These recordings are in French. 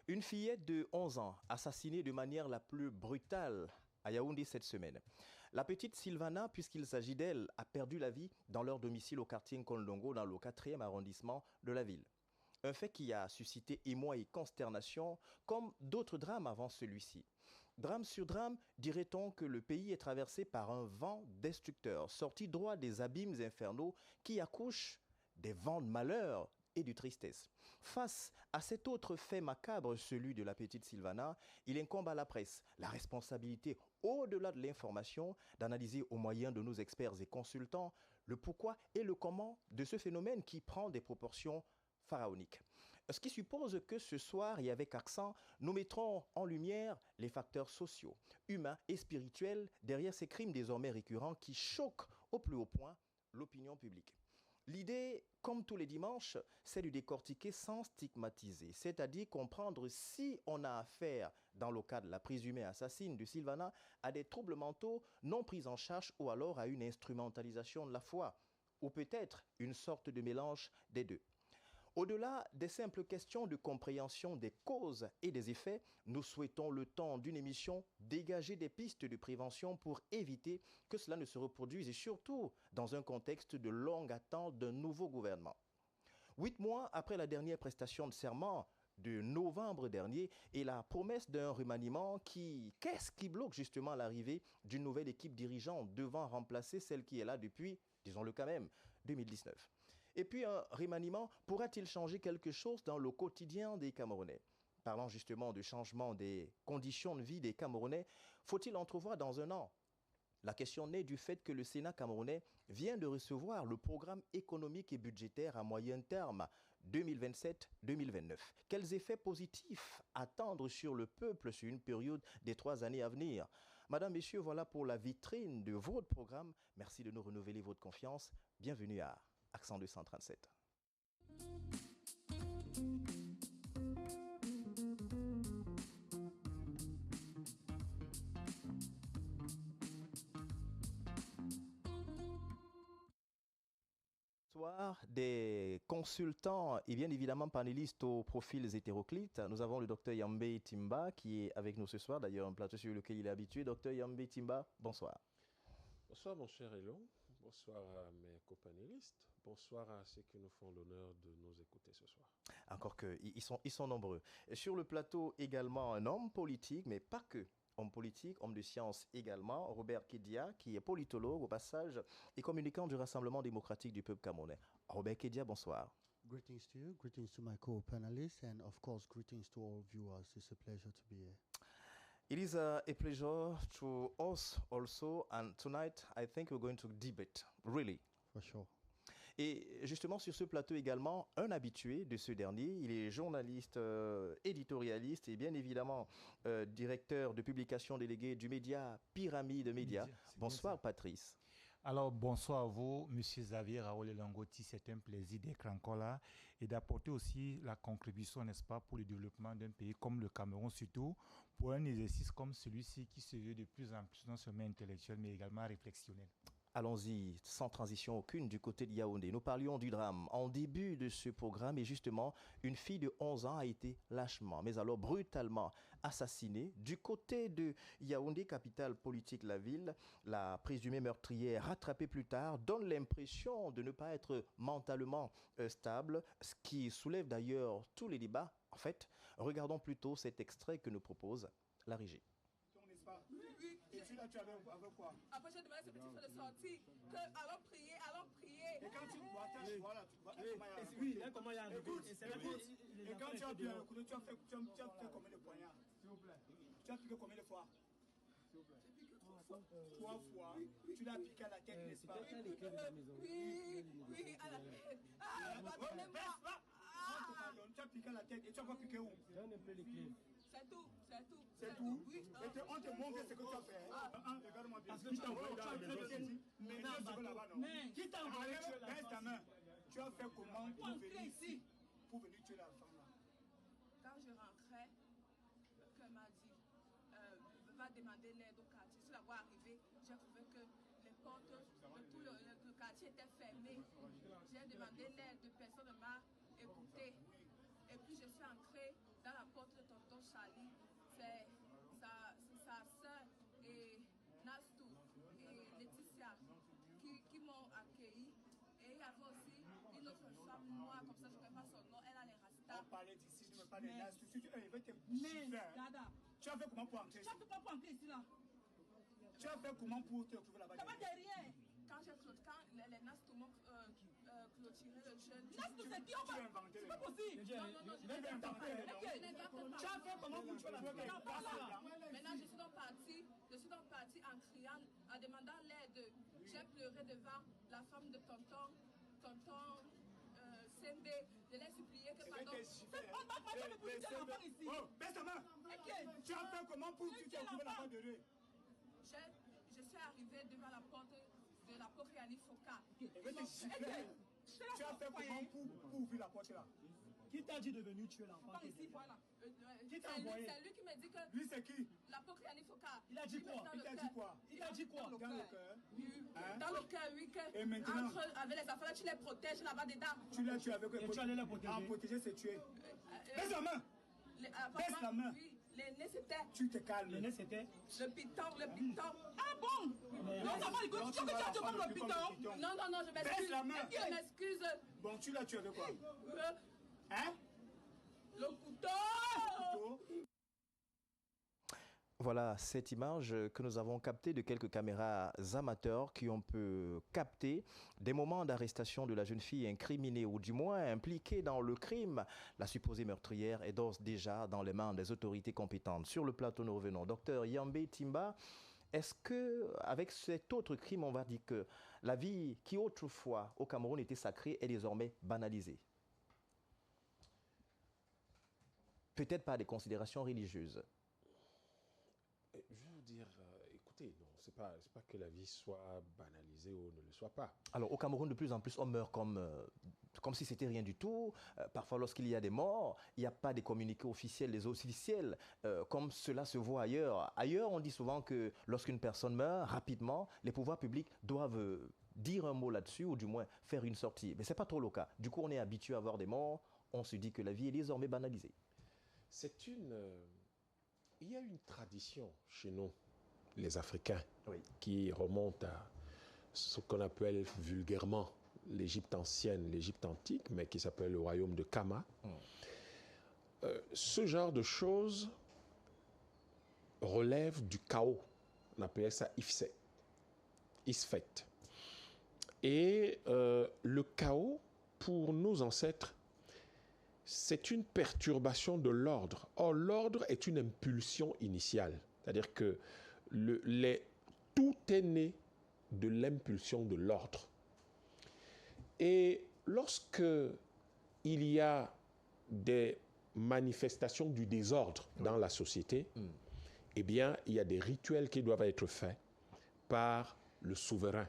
Une fillette de 11 ans assassinée de manière la plus brutale à Yaoundé cette semaine. La petite Sylvana, puisqu'il s'agit d'elle, a perdu la vie dans leur domicile au quartier Nkondongo dans le 4e arrondissement de la ville. Un fait qui a suscité émoi et consternation, comme d'autres drames avant celui-ci. Drame sur drame, dirait-on que le pays est traversé par un vent destructeur, sorti droit des abîmes infernaux qui accouchent des vents de malheur et de tristesse. Face à cet autre fait macabre, celui de la petite Sylvana, il incombe à la presse la responsabilité, au-delà de l'information, d'analyser au moyen de nos experts et consultants le pourquoi et le comment de ce phénomène qui prend des proportions pharaoniques. Ce qui suppose que ce soir, et avec accent, nous mettrons en lumière les facteurs sociaux, humains et spirituels derrière ces crimes désormais récurrents qui choquent au plus haut point l'opinion publique. L'idée, comme tous les dimanches, c'est de décortiquer sans stigmatiser, c'est-à-dire comprendre si on a affaire, dans le cas de la présumée assassine de Sylvana, à des troubles mentaux non pris en charge ou alors à une instrumentalisation de la foi, ou peut-être une sorte de mélange des deux. Au-delà des simples questions de compréhension des causes et des effets, nous souhaitons le temps d'une émission dégager des pistes de prévention pour éviter que cela ne se reproduise et surtout dans un contexte de longue attente d'un nouveau gouvernement. 8 mois après la dernière prestation de serment de novembre dernier et la promesse d'un remaniement qu'est-ce qui bloque justement l'arrivée d'une nouvelle équipe dirigeante devant remplacer celle qui est là depuis, disons-le quand même, 2019. Et puis un remaniement pourra-t-il changer quelque chose dans le quotidien des Camerounais? Parlant justement de changement des conditions de vie des Camerounais, faut-il entrevoir dans un an? La question naît du fait que le Sénat camerounais vient de recevoir le programme économique et budgétaire à moyen terme 2027-2029. Quels effets positifs attendre sur le peuple sur une période des 3 années à venir? Madame, Messieurs, voilà pour la vitrine de votre programme. Merci de nous renouveler votre confiance. Bienvenue à Accent 237. Soir, des consultants et bien évidemment panélistes aux profils hétéroclites. Nous avons le docteur Yambé Timba qui est avec nous ce soir, d'ailleurs un plateau sur lequel il est habitué. Docteur Yambé Timba, bonsoir. Bonsoir mon cher Elon, bonsoir à mes copanélistes, bonsoir à ceux qui nous font l'honneur de nous écouter ce soir. Encore qu'ils sont nombreux. Et sur le plateau également un homme politique, mais pas que. Homme politique, homme de science également, Robert Kedia, qui est politologue au passage et communicant du Rassemblement démocratique du peuple camerounais. Robert Kedia, bonsoir. Greetings to you, greetings to my co-panelists, and of course, greetings to all viewers. It's a pleasure to be here. It is a pleasure to us also, and tonight I think we're going to debate, really. For sure. Et justement, sur ce plateau également, un habitué de ce dernier, il est journaliste, éditorialiste et bien évidemment directeur de publication délégué du média Pyramide Média. Bonsoir Patrice. Alors bonsoir à vous, Monsieur Xavier Raoul Langoti, c'est un plaisir d'être encore là et d'apporter aussi la contribution, n'est-ce pas, pour le développement d'un pays comme le Cameroun, surtout pour un exercice comme celui-ci qui se veut de plus en plus non seulement intellectuel mais également réflexionnel. Allons-y, sans transition aucune du côté de Yaoundé. Nous parlions du drame. En début de ce programme, et justement, une fille de 11 ans a été lâchement, mais alors brutalement assassinée. Du côté de Yaoundé, capitale politique de la ville, la présumée meurtrière, rattrapée plus tard, donne l'impression de ne pas être mentalement stable, ce qui soulève d'ailleurs tous les débats. En fait, regardons plutôt cet extrait que nous propose la régie. Oui. Et puis là, tu avais quoi? Après, j'ai demandé à ce petit frère de sortir, allons prier. Et quand tu bois, voilà, oui, comment il y a et quand tu as bien écouté, tu as fait combien de poignards? S'il vous plaît. Tu as piqué combien de fois? S'il vous plaît. J'ai piqué 3 fois. Tu l'as piqué à la tête, n'est-ce pas? Oui, à la tête. Pardonnez-moi. Tu as piqué à la tête et tu as pas piqué où? Donne un peu les clés. C'est tout. C'est tout? Oui. Et on te montre ce que tu as fait. Regarde-moi bien. Parce que qui t'a envoyé dans la maison? Mais là-bas, non. Qui t'a envoyé tuer la femme? Ta main. Tu as fait comment pour venir tuer la femme là? Quand je rentrais, qu'elle m'a dit, va demander l'aide au quartier. Sur la voie arrivée, j'ai trouvé que les portes de tout le quartier étaient fermées. J'ai demandé l'aide, personne ne m'a écouté. Et puis je suis entrée dans la porte de tonton Sali, c'est sa sœur et Nastou et Laetitia qui m'ont accueilli. Et il y avait aussi une autre femme noire, comme ça je ne connais pas son nom, elle a les rastas. On parlait d'ici, je ne veux pas de Nastou. Si tu veux te bouger, tu as fait comment pour entrer? Tu as fait quoi pour entrer ici là? Tu as fait comment pour te retrouver là-bas? Ça va derrière. Quand les Nastou m'ont clôturé le jeune. Nastou, c'est qui? C'est pas possible. Non, je vais inventer. Tu as fait comment pour tuer la femme? Maintenant, je suis donc partie en criant, en demandant l'aide. J'ai pleuré devant la femme de tonton Sembe. Je l'ai supplié que pardon. Oh, baisse ta main. Tu as fait comment pour que tu te retrouves là-bas de rue? Je suis arrivée devant la porte de la Poriani Foka. Tu as fait comment pour ouvrir la porte là? Qui t'a dit de venir tuer l'enfant? Ici, voilà. Qui t'a envoyé? C'est lui qui m'a dit que... Lui, c'est qui? La Poriani Foka. Il a dit quoi? Il a dit quoi? Dans le cœur? Dans le cœur, oui. Et maintenant? Avec les enfants, là, tu les protèges là-bas dedans. Tu l'as tué avec quoi? Et tu allais les protéger? En protéger, c'est tuer. Baisse la main! Baisse la main! Oui. L'aîné c'était... Tu te calmes. L'aîné c'était... Le piton. Ah bon? Non, ça va, écoute, tu veux que tu te le piton? Non, je m'excuse. Baisse la main. Je m'excuse. Bon, tu l'as tué avec quoi? Hein? Le couteau. Voilà cette image que nous avons captée de quelques caméras amateurs qui ont pu capter des moments d'arrestation de la jeune fille incriminée ou du moins impliquée dans le crime. La supposée meurtrière est d'ores déjà dans les mains des autorités compétentes. Sur le plateau, nous revenons. Docteur Yambé Timba, est-ce que avec cet autre crime, on va dire que la vie qui autrefois au Cameroun était sacrée est désormais banalisée? Peut-être par des considérations religieuses. Je veux vous dire, écoutez, non, c'est pas que la vie soit banalisée ou ne le soit pas. Alors, au Cameroun, de plus en plus, on meurt comme si c'était rien du tout. Parfois, lorsqu'il y a des morts, il n'y a pas des communiqués officiels, des officiels, comme cela se voit ailleurs. Ailleurs, on dit souvent que lorsqu'une personne meurt, rapidement, les pouvoirs publics doivent dire un mot là-dessus, ou du moins faire une sortie. Mais ce n'est pas trop le cas. Du coup, on est habitué à voir des morts, on se dit que la vie est désormais banalisée. Il y a une tradition chez nous, les Africains, oui, qui remonte à ce qu'on appelle vulgairement l'Égypte ancienne, l'Égypte antique, mais qui s'appelle le royaume de Kama. Ce genre de choses relève du chaos. On appelait ça Ifset. Et le chaos, pour nos ancêtres, c'est une perturbation de l'ordre. Or, l'ordre est une impulsion initiale. C'est-à-dire que tout est né de l'impulsion de l'ordre. Et lorsque il y a des manifestations du désordre dans la société, eh bien, il y a des rituels qui doivent être faits par le souverain,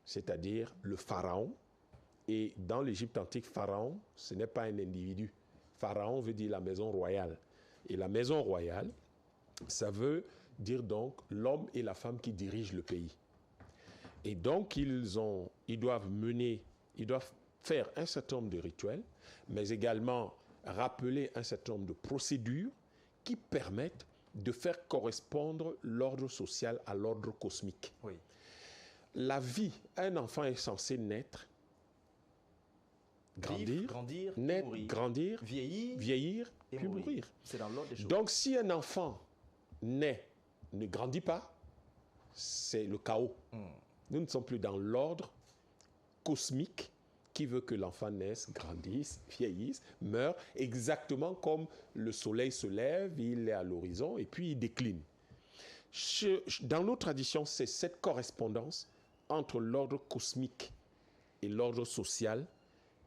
c'est-à-dire le pharaon. Et dans l'Égypte antique, pharaon, ce n'est pas un individu. Pharaon veut dire la maison royale. Et la maison royale, ça veut dire donc l'homme et la femme qui dirigent le pays. Et donc, ils doivent faire un certain nombre de rituels, mais également rappeler un certain nombre de procédures qui permettent de faire correspondre l'ordre social à l'ordre cosmique. Oui. La vie, un enfant est censé naître, grandir, naître, mourir. Grandir, vieillir et puis mourir. C'est dans l'ordre des choses. Donc, si un enfant naît, ne grandit pas, c'est le chaos. Nous ne sommes plus dans l'ordre cosmique qui veut que l'enfant naisse, grandisse, vieillisse, meure, exactement comme le soleil se lève, il est à l'horizon et puis il décline. Dans nos traditions, c'est cette correspondance entre l'ordre cosmique et l'ordre social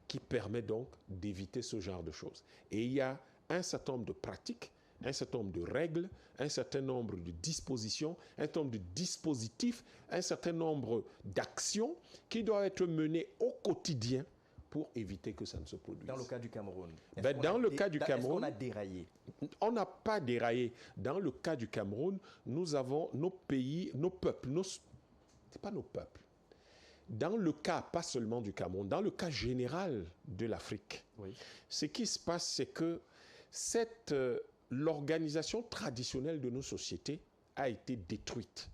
qui permet donc d'éviter ce genre de choses. Et il y a un certain nombre de pratiques, un certain nombre de règles, un certain nombre de dispositions, un certain nombre de dispositifs, un certain nombre d'actions qui doivent être menées au quotidien pour éviter que ça ne se produise. Dans le cas du Cameroun, est-ce qu'on a déraillé? On n'a pas déraillé. Dans le cas du Cameroun, nous avons nos pays, nos peuples, c'est pas nos peuples. Dans le cas, pas seulement du Cameroun, dans le cas général de l'Afrique, oui, ce qui se passe, c'est que cette l'organisation traditionnelle de nos sociétés a été détruite.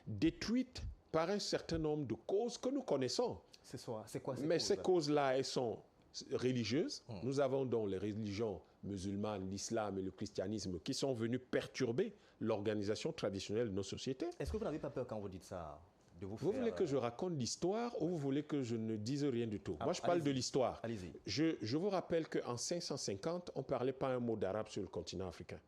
Détruite par un certain nombre de causes que nous connaissons. C'est quoi Mais ces causes-là, elles sont religieuses. Nous avons donc les religions musulmanes, l'islam et le christianisme qui sont venus perturber l'organisation traditionnelle de nos sociétés. Est-ce que vous n'avez pas peur quand vous dites ça de vous voulez que je raconte l'histoire ou vous voulez que je ne dise rien du tout? Moi, je parle de l'histoire. Allez-y. Je vous rappelle qu'en 550, on ne parlait pas un mot d'arabe sur le continent africain.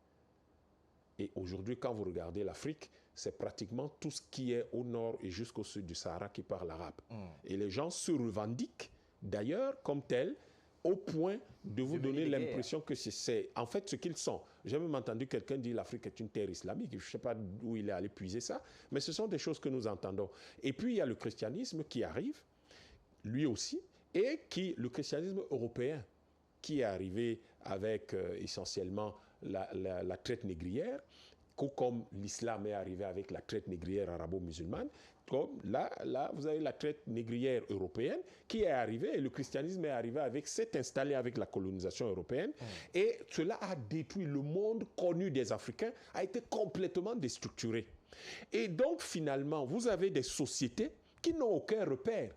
Et aujourd'hui, quand vous regardez l'Afrique, c'est pratiquement tout ce qui est au nord et jusqu'au sud du Sahara qui parle arabe. Et les gens se revendiquent d'ailleurs comme tels, au point de vous donner l'impression que c'est en fait ce qu'ils sont. J'ai même entendu quelqu'un dire l'Afrique est une terre islamique. Je ne sais pas où il est allé puiser ça, mais ce sont des choses que nous entendons. Et puis il y a le christianisme qui arrive, lui aussi, et le christianisme européen, qui est arrivé avec essentiellement la traite négrière, comme l'islam est arrivé avec la traite négrière arabo-musulmane, comme là, vous avez la traite négrière européenne qui est arrivée et le christianisme est arrivé s'est installé avec la colonisation européenne. Et cela a détruit le monde connu des Africains, a été complètement déstructuré. Et donc, finalement, vous avez des sociétés qui n'ont aucun repère.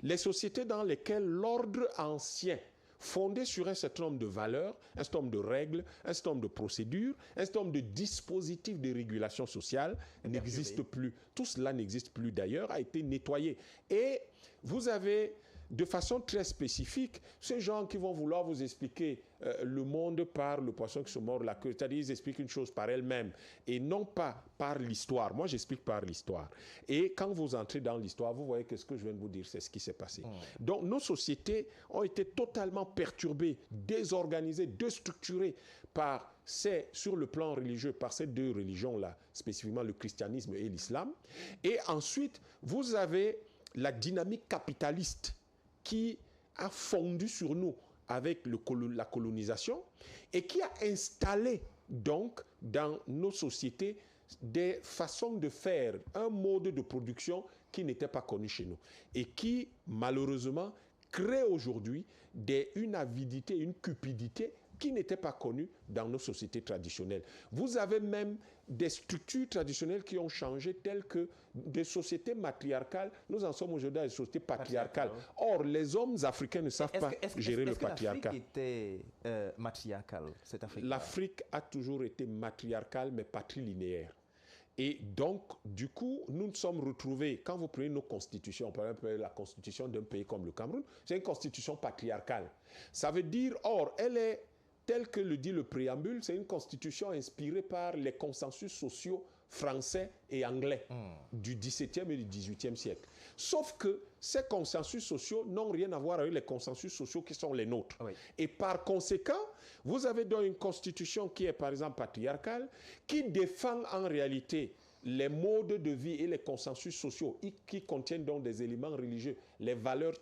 Les sociétés dans lesquelles l'ordre ancien, fondé sur un certain nombre de valeurs, un certain nombre de règles, un certain nombre de procédures, un certain nombre de dispositifs de régulation sociale n'existe plus. Tout cela n'existe plus d'ailleurs, a été nettoyé. Et vous avez, de façon très spécifique, ces gens qui vont vouloir vous expliquer le monde par le poisson qui se mord la queue, c'est-à-dire ils expliquent une chose par elle-même et non pas par l'histoire. Moi, j'explique par l'histoire. Et quand vous entrez dans l'histoire, vous voyez que ce que je viens de vous dire, c'est ce qui s'est passé. Donc, nos sociétés ont été totalement perturbées, désorganisées, déstructurées sur le plan religieux, par ces deux religions-là, spécifiquement le christianisme et l'islam. Et ensuite, vous avez la dynamique capitaliste qui a fondu sur nous avec la colonisation et qui a installé donc dans nos sociétés des façons de faire, un mode de production qui n'était pas connu chez nous et qui malheureusement crée aujourd'hui une avidité, une cupidité qui n'était pas connue dans nos sociétés traditionnelles. Vous avez même des structures traditionnelles qui ont changé, telles que des sociétés matriarcales. Nous en sommes aujourd'hui à des sociétés patriarcales. Or, les hommes africains ne savent pas gérer le patriarcat. Est-ce que l'Afrique était matriarcale, cette Afrique? L'Afrique a toujours été matriarcale, mais patrilinéaire. Et donc, du coup, nous nous sommes retrouvés, quand vous prenez nos constitutions, par exemple la constitution d'un pays comme le Cameroun, c'est une constitution patriarcale. Ça veut dire, or, elle est tel que le dit le préambule, c'est une constitution inspirée par les consensus sociaux français et anglais du XVIIe et du XVIIIe siècle. Sauf que ces consensus sociaux n'ont rien à voir avec les consensus sociaux qui sont les nôtres. Oui. Et par conséquent, vous avez donc une constitution qui est par exemple patriarcale, qui défend en réalité les modes de vie et les consensus sociaux qui contiennent donc des éléments religieux, les valeurs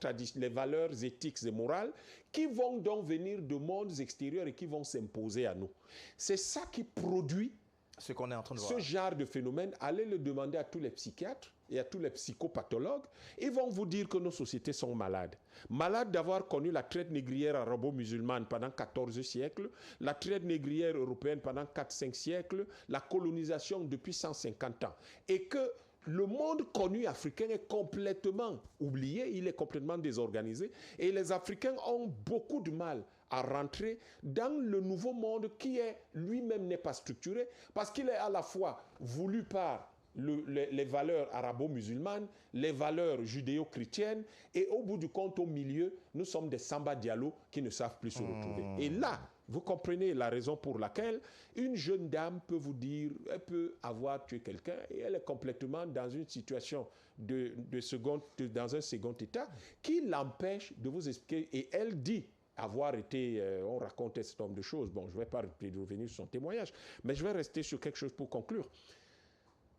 éthiques et morales, qui vont donc venir de mondes extérieurs et qui vont s'imposer à nous. C'est ça qui produit ce qu'on est en train de voir. Ce genre de phénomène. Allez le demander à tous les psychiatres et à tous les psychopathologues. Ils vont vous dire que nos sociétés sont malades. Malades d'avoir connu la traite négrière arabo-musulmane pendant 14 siècles, la traite négrière européenne pendant 4-5 siècles, la colonisation depuis 150 ans. Et que le monde connu africain est complètement oublié, il est complètement désorganisé. Et les Africains ont beaucoup de mal à rentrer dans le nouveau monde qui lui-même n'est pas structuré, parce qu'il est à la fois voulu par les valeurs arabo-musulmanes, les valeurs judéo-chrétiennes, et au bout du compte, au milieu, nous sommes des Samba Diallo qui ne savent plus se retrouver. Et là, vous comprenez la raison pour laquelle une jeune dame peut vous dire, elle peut avoir tué quelqu'un et elle est complètement dans une situation dans un second état qui l'empêche de vous expliquer. Et elle dit avoir été, on raconte un certain nombre de choses. Bon, je ne vais pas revenir sur son témoignage, mais je vais rester sur quelque chose pour conclure.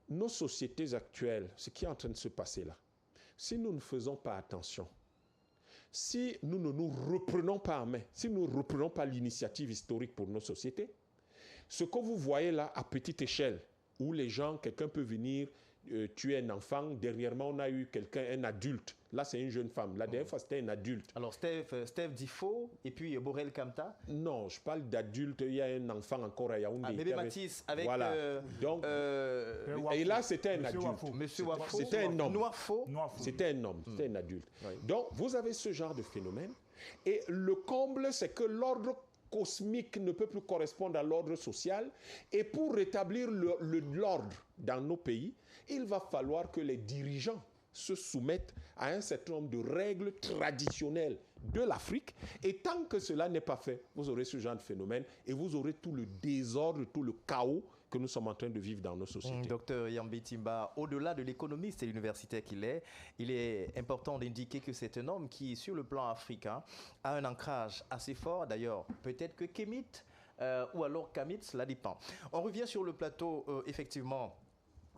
Nos sociétés actuelles, ce qui est en train de se passer là, si nous ne faisons pas attention, si nous ne nous reprenons pas en main, si nous ne reprenons pas l'initiative historique pour nos sociétés, ce que vous voyez là à petite échelle, où les gens, quelqu'un peut venir tu es un enfant, derrière moi, on a eu quelqu'un, un adulte. Là, c'est une jeune femme. La dernière fois, c'était un adulte. Alors, Steve dit faux, et puis Borel Kamta. Non, je parle d'adulte. Il y a un enfant encore à Yaoundé. Bébé Matisse avec... Voilà. Donc, et là, c'était un adulte. Monsieur Wafo. C'était un homme. Noirfo. C'était un homme, c'était un adulte. Oui. Donc, vous avez ce genre de phénomène. Et le comble, c'est que l'ordre cosmique ne peut plus correspondre à l'ordre social. Et pour rétablir l'ordre dans nos pays, il va falloir que les dirigeants se soumettent à un certain nombre de règles traditionnelles de l'Afrique. Et tant que cela n'est pas fait, vous aurez ce genre de phénomène et vous aurez tout le désordre, tout le chaos que nous sommes en train de vivre dans nos sociétés. Docteur Yambi Timba, au-delà de l'économiste et universitaire qu'il est, il est important d'indiquer que c'est un homme qui, sur le plan africain, a un ancrage assez fort. D'ailleurs, peut-être que Kemit ou alors Kamit, cela dépend. On revient sur le plateau, effectivement.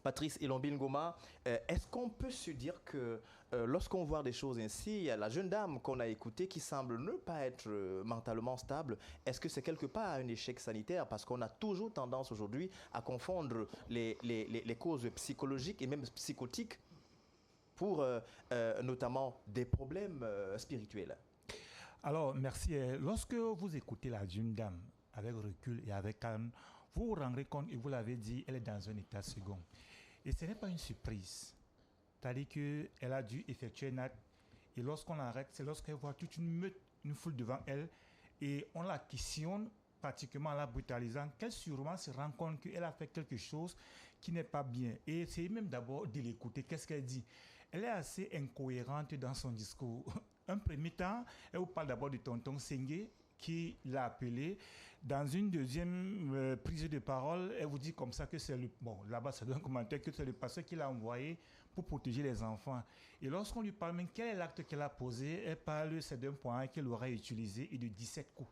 Patrice Elombine Ngoma, est-ce qu'on peut se dire que lorsqu'on voit des choses ainsi, la jeune dame qu'on a écoutée qui semble ne pas être mentalement stable, est-ce que c'est quelque part un échec sanitaire? Parce qu'on a toujours tendance aujourd'hui à confondre les causes psychologiques et même psychotiques pour notamment des problèmes spirituels. Alors, merci. Lorsque vous écoutez la jeune dame avec recul et avec calme, vous vous rendrez compte, et vous l'avez dit, elle est dans un état second. Et ce n'est pas une surprise. C'est-à-dire qu'elle a dû effectuer un acte. Et lorsqu'on l'arrête, c'est lorsqu'elle voit toute une meute, une foule devant elle. Et on la questionne, pratiquement en la brutalisant, qu'elle sûrement se rend compte qu'elle a fait quelque chose qui n'est pas bien. Et c'est même d'abord de l'écouter. Qu'est-ce qu'elle dit? Elle est assez incohérente dans son discours. Un premier temps, elle vous parle d'abord de tonton Sengue, qui l'a appelé. Dans une deuxième prise de parole, elle vous dit comme ça que c'est le... Bon, là-bas, c'est un commentaire que c'est le pasteur qui l'a envoyé pour protéger les enfants. Et lorsqu'on lui parle même quel est l'acte qu'elle a posé, elle parle, c'est d'un point qu'elle aurait utilisé et de 17 coups.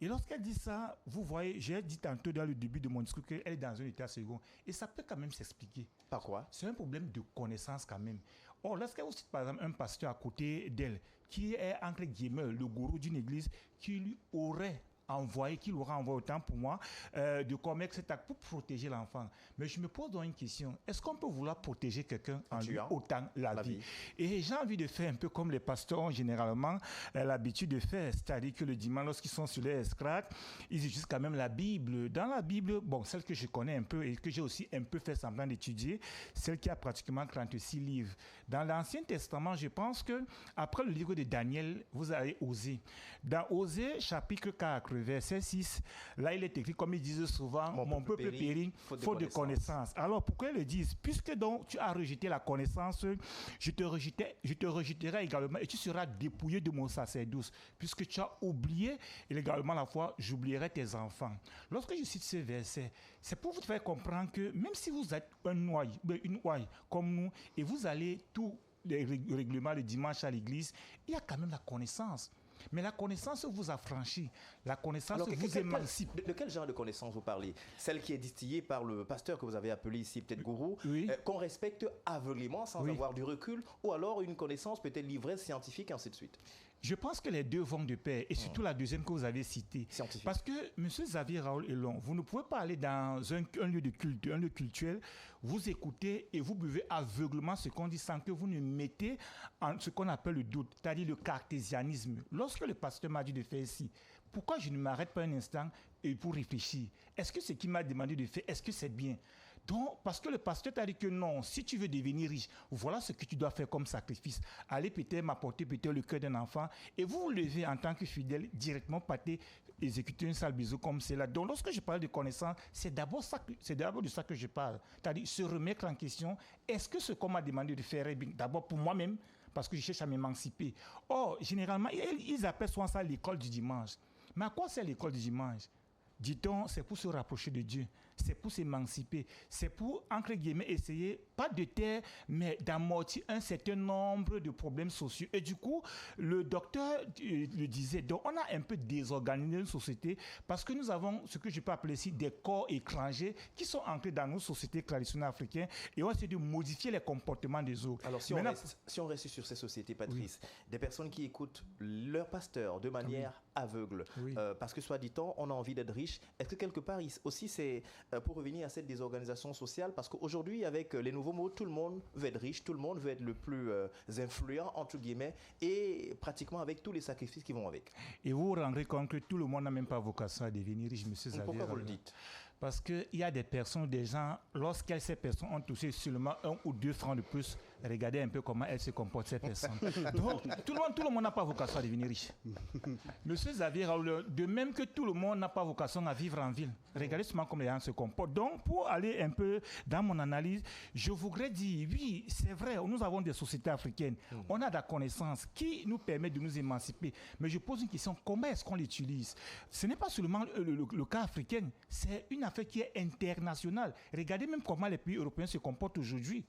Et lorsqu'elle dit ça, vous voyez, j'ai dit tantôt dans le début de mon discours qu'elle est dans un état second. Et ça peut quand même s'expliquer. Par quoi? C'est un problème de connaissance quand même. Or, lorsqu'elle vous cite par exemple un pasteur à côté d'elle, qui est entre guillemets le gourou d'une église, qui lui aurait envoyé, qu'il aura envoyé autant pour moi, de commettre cet acte pour protéger l'enfant. Mais je me pose donc une question. Est-ce qu'on peut vouloir protéger quelqu'un en lui ôtant la vie? Et j'ai envie de faire un peu comme les pasteurs ont généralement l'habitude de faire. C'est-à-dire que le dimanche, lorsqu'ils sont sur les escraques, ils utilisent quand même la Bible. Dans la Bible, bon, celle que je connais un peu et que j'ai aussi un peu fait semblant d'étudier, celle qui a pratiquement 36 livres. Dans l'Ancien Testament, je pense que après le livre de Daniel, vous avez Osée. Dans Osée, chapitre 4, verset 6, là il est écrit, comme ils disent souvent, mon peuple périt, faute de connaissance. Alors pourquoi ils le disent? Puisque donc tu as rejeté la connaissance, je te rejetterai également et tu seras dépouillé de mon sacerdoce. Puisque tu as oublié également la foi, j'oublierai tes enfants. Lorsque je cite ce verset, c'est pour vous faire comprendre que même si vous êtes une ouaille comme nous et vous allez tout les règlements le dimanche à l'église, il y a quand même la connaissance. Mais la connaissance vous affranchit, la connaissance vous émancipe. De quel genre de connaissance vous parlez? Celle qui est distillée par le pasteur que vous avez appelé ici, peut-être gourou, qu'on respecte aveuglément sans avoir du recul, ou alors une connaissance peut-être l'ivresse scientifique, ainsi de suite? Je pense que les deux vont de pair, et surtout la deuxième que vous avez citée. Scientifique. Parce que, M. Xavier Raoul Elon, vous ne pouvez pas aller dans un lieu de culte, un lieu cultuel, vous écoutez et vous buvez aveuglement ce qu'on dit sans que vous ne mettez en ce qu'on appelle le doute, c'est-à-dire le cartésianisme. Lorsque le pasteur m'a dit de faire ici, pourquoi je ne m'arrête pas un instant et pour réfléchir? Est-ce que ce qu'il m'a demandé de faire, est-ce que c'est bien? Donc, parce que le pasteur t'a dit que non, si tu veux devenir riche, voilà ce que tu dois faire comme sacrifice. Allez peut-être m'apporter peut-être le cœur d'un enfant et vous vous levez en tant que fidèle, directement partez exécuter une sale bisou comme celle-là. Donc, lorsque je parle de connaissance, c'est d'abord de ça que je parle. C'est-à-dire se remettre en question, est-ce que ce qu'on m'a demandé de faire est bien? D'abord pour moi-même, parce que je cherche à m'émanciper. Or, généralement, ils appellent souvent ça l'école du dimanche. Mais à quoi c'est l'école du dimanche? Dit-on, c'est pour se rapprocher de Dieu, c'est pour s'émanciper, c'est pour, entre guillemets, essayer, pas de taire, mais d'amortir un certain nombre de problèmes sociaux. Et du coup, le docteur le disait, donc on a un peu désorganisé une société parce que nous avons ce que je peux appeler ici des corps étrangers qui sont ancrés dans nos sociétés traditionnelles africaines et on essaie de modifier les comportements des autres. Alors, si on reste sur ces sociétés, Patrice, des personnes qui écoutent leur pasteur de manière aveugle, parce que soit dit-on, on a envie d'être riche. Est-ce que quelque part aussi c'est pour revenir à cette désorganisation sociale, parce qu'aujourd'hui, avec les nouveaux mots, tout le monde veut être riche, tout le monde veut être le plus influent, entre guillemets, et pratiquement avec tous les sacrifices qui vont avec. Et vous vous rendrez compte que tout le monde n'a même pas vocation à devenir riche, monsieur Xavier. Pourquoi vous le dites? Parce qu'il y a des personnes, des gens, lorsque ces personnes ont touché seulement 1 ou 2 francs de plus, regardez un peu comment elles se comportent, ces personnes. Donc, tout le monde n'a pas vocation à devenir riche. Monsieur Xavier Raoul, de même que tout le monde n'a pas vocation à vivre en ville. Regardez seulement comment les gens se comportent. Donc, pour aller un peu dans mon analyse, je voudrais dire, oui, c'est vrai, nous avons des sociétés africaines. On a de la connaissance qui nous permet de nous émanciper. Mais je pose une question, comment est-ce qu'on l'utilise? Ce n'est pas seulement le cas africain, c'est une affaire qui est internationale. Regardez même comment les pays européens se comportent aujourd'hui.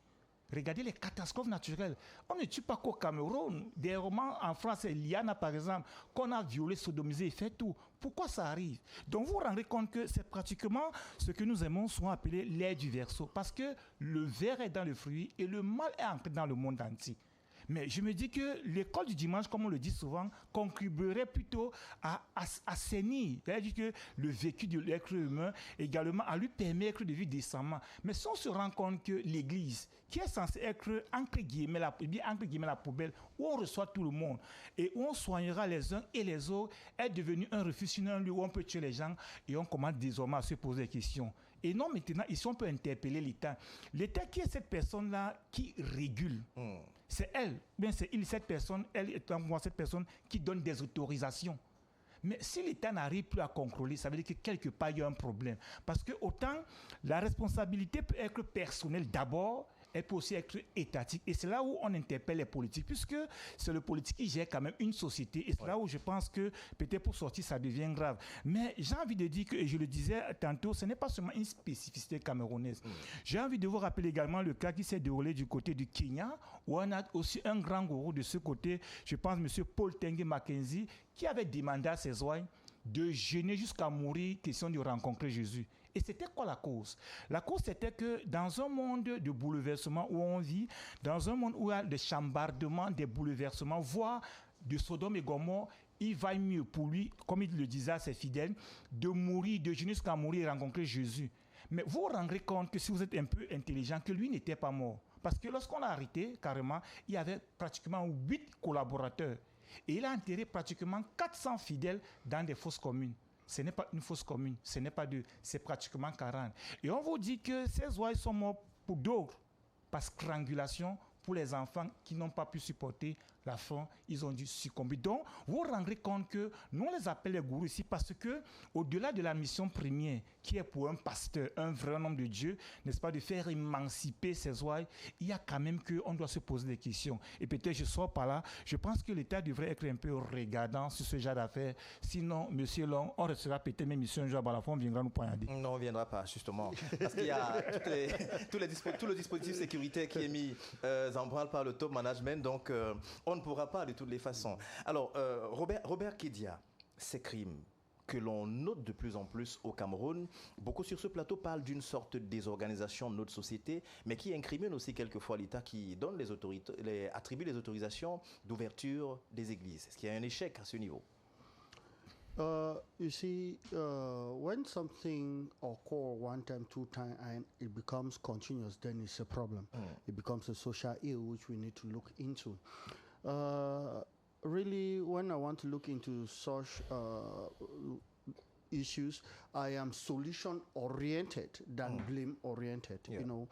Regardez les catastrophes naturelles. On ne tue pas qu'au Cameroun. Des romans en France, Liana par exemple, qu'on a violé, sodomisé et fait tout. Pourquoi ça arrive? Donc vous vous rendez compte que c'est pratiquement ce que nous aimons souvent appeler l'air du verso. Parce que le ver est dans le fruit et le mal est entré dans le monde entier. Mais je me dis que l'école du dimanche, comme on le dit souvent, contribuerait plutôt à assainir, c'est-à-dire que le vécu de l'être humain, également à lui permettre de vivre décemment. Mais si on se rend compte que l'Église, qui est censée être entre guillemets la poubelle, où on reçoit tout le monde et où on soignera les uns et les autres, est devenue un refuge, sinon un lieu où on peut tuer les gens, et on commence désormais à se poser des questions. Et non, maintenant, ici, on peut interpeller l'État. L'État, qui est cette personne-là qui régule? C'est elle, bien c'est il, cette personne, elle est cette personne qui donne des autorisations. Mais si l'État n'arrive plus à contrôler, ça veut dire que quelque part, il y a un problème. Parce que autant la responsabilité peut être personnelle d'abord, elle peut aussi être étatique. Et c'est là où on interpelle les politiques, puisque c'est le politique qui gère quand même une société. Et c'est là où je pense que peut-être pour sortir, ça devient grave. Mais j'ai envie de dire que, et je le disais tantôt, ce n'est pas seulement une spécificité camerounaise. J'ai envie de vous rappeler également le cas qui s'est déroulé du côté du Kenya, où on a aussi un grand gourou de ce côté, je pense M. Paul Tengue Mackenzie, qui avait demandé à ses ouailles de jeûner jusqu'à mourir, question de rencontrer Jésus. Et c'était quoi la cause? La cause, c'était que dans un monde de bouleversement où on vit, dans un monde où il y a des chambardements, des bouleversements, voire de Sodome et Gomorrhe, il va mieux pour lui, comme il le disait à ses fidèles, de mourir, de jeûner jusqu'à mourir et rencontrer Jésus. Mais vous vous rendrez compte que si vous êtes un peu intelligent, que lui n'était pas mort. Parce que lorsqu'on l'a arrêté, carrément, il y avait pratiquement 8 collaborateurs. Et il a enterré pratiquement 400 fidèles dans des fosses communes. Ce n'est pas une fosse commune, ce n'est pas 2, c'est pratiquement 40. Et on vous dit que ces ouailles sont morts pour d'autres, par strangulation, pour les enfants qui n'ont pas pu supporter la faim, ils ont dû succomber. Donc, vous vous rendrez compte que nous, on les appelle les gourous ici parce que, au-delà de la mission première, qui est pour un pasteur, un vrai homme de Dieu, n'est-ce pas, de faire émanciper ces ouailles, il y a quand même qu'on doit se poser des questions. Et peut-être je sors par là, je pense que l'État devrait être un peu regardant sur ce genre d'affaires. Sinon, monsieur Long, on restera peut-être même ici un jour à la fin, on viendra nous poignarder. Non, on ne viendra pas, justement. Parce qu'il y a tout le dispositif sécuritaire qui est mis en branle par le top management, donc on ne pourra pas de toutes les façons. Alors, Robert Kedia, ces crimes que l'on note de plus en plus au Cameroun, beaucoup sur ce plateau parlent d'une sorte de désorganisation de notre société, mais qui incrimine aussi quelquefois l'État qui donne attribue les autorisations d'ouverture des églises. Est-ce qu'il y a un échec à ce niveau? You see, when something occurs one time, 2 times, and it becomes continuous, then it's a problem. It becomes a social ill which we need to look into. Really, when I want to look into such issues, I am solution-oriented than blame-oriented. Yeah. You know,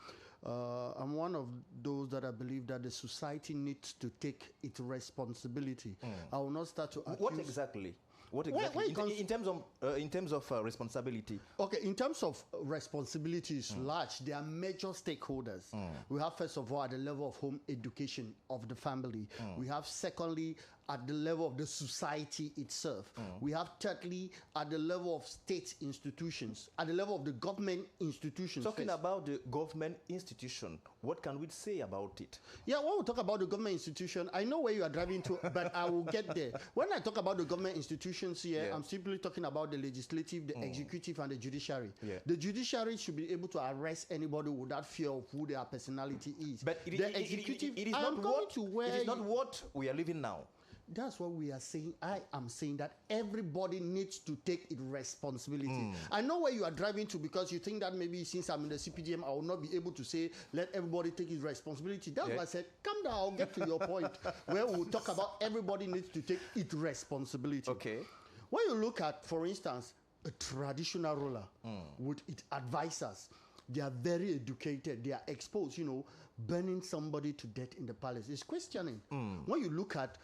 I'm one of those that I believe that the society needs to take its responsibility. I will not start to accuse... What exactly? In terms of responsibility? Okay, in terms of responsibility is large. There are major stakeholders. We have, first of all, at the level of home education of the family. We have, secondly, at the level of the society itself. We have, thirdly, at the level of state institutions, at the level of the government institutions. Talking about the government institution, what can we say about it? Yeah, when we talk about the government institution, I know where you are driving to, but I will get there. When I talk about the government institutions here, I'm simply talking about the legislative, the executive, and the judiciary. The judiciary should be able to arrest anybody without fear of who their personality is. But it is not what we are living now. that's what we are saying. I am saying that everybody needs to take its responsibility. I know where you are driving to, because you think that maybe since I'm in the CPDM, I will not be able to say, let everybody take his responsibility. That's why I said, come down, I'll get to your point, where we'll talk about everybody needs to take its responsibility. Okay. When you look at, for instance, a traditional ruler with its advisors, they are very educated, they are exposed, burning somebody to death in the palace. It's questioning. When you look at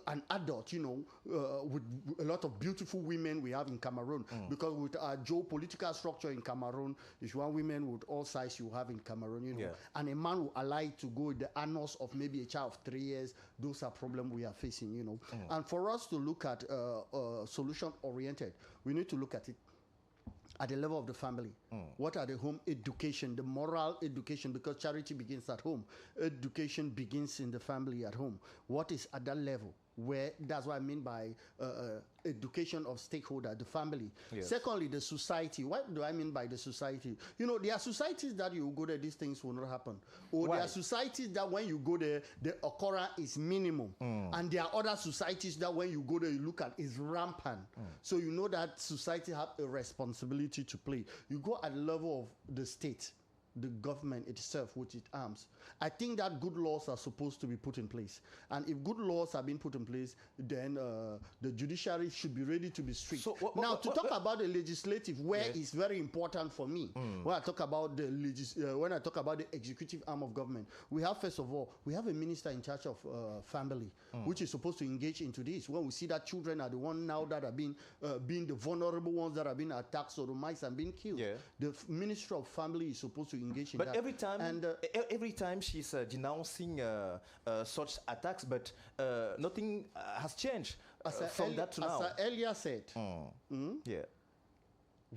an adult, with a lot of beautiful women we have in Cameroon, because with our geopolitical structure in Cameroon, if you want women with all sizes you have in Cameroon, and a man will ally to go with the annals of maybe a child of 3 years, those are problems we are facing, And for us to look at solution-oriented, we need to look at it at the level of the family. What are the home education, the moral education, because charity begins at home. Education begins in the family at home. What is at that level? Where that's what I mean by education of stakeholder, the family. Yes. Secondly, the society. What do I mean by the society? There are societies that you go there, these things will not happen. Or there are societies that when you go there, the occurrence is minimum. And there are other societies that when you go there, you look at is rampant. So you know that society have a responsibility to play. You go at the level of the state, the government itself with its arms. I think that good laws are supposed to be put in place. And if good laws are being put in place, then the judiciary should be ready to be strict. So, to talk about the legislative, where is very important for me, when I talk about the executive arm of government, we have, first of all, we have a minister in charge of family, which is supposed to engage into this. When we see that children are the ones now that are being the vulnerable ones that are being attacked, sodomized, and being killed. The Ministry of Family is supposed to engage in that. But every time she's denouncing such attacks, but nothing has changed from that to now. As I earlier said,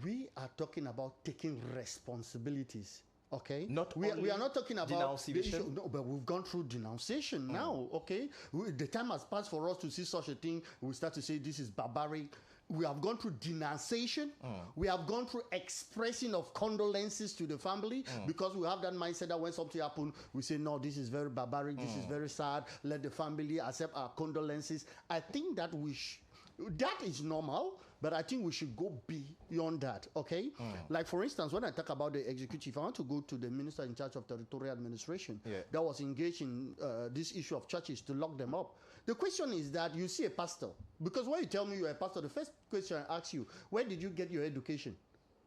we are talking about taking responsibilities. Okay, we are not talking about the issue, no, but we've gone through denunciation now. Okay, the time has passed for us to see such a thing. We start to say this is barbaric. We have gone through denunciation. We have gone through expressing of condolences to the family, because we have that mindset that when something happens, we say, no, this is very barbaric, this is very sad, let the family accept our condolences. I think that that is normal, but I think we should go beyond that, okay? Like, for instance, when I talk about the executive, I want to go to the minister in charge of territorial administration that was engaged in this issue of churches to lock them up. The question is that you see a pastor, because when you tell me you're a pastor, the first question I ask you, where did you get your education?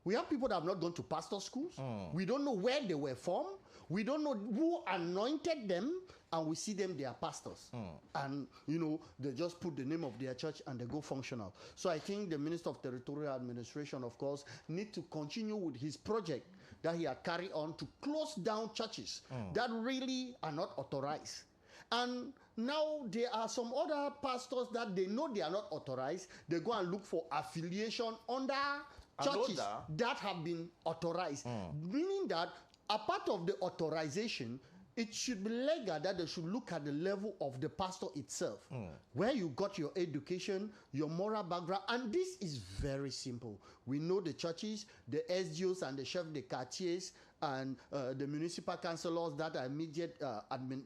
We have people that have not gone to pastor schools. We don't know where they were from. We don't know who anointed them, and we see them, they are pastors. And, they just put the name of their church and they go functional. So I think the Minister of Territorial Administration, of course, need to continue with his project that he had carried on to close down churches that really are not authorized. And now there are some other pastors that they know they are not authorized. They go and look for affiliation under churches that have been authorized. Meaning that a part of the authorization, it should be legal that they should look at the level of the pastor itself, where you got your education, your moral background, and this is very simple. We know the churches, the SDOs and the chefs de quartiers, and the municipal councillors that are immediate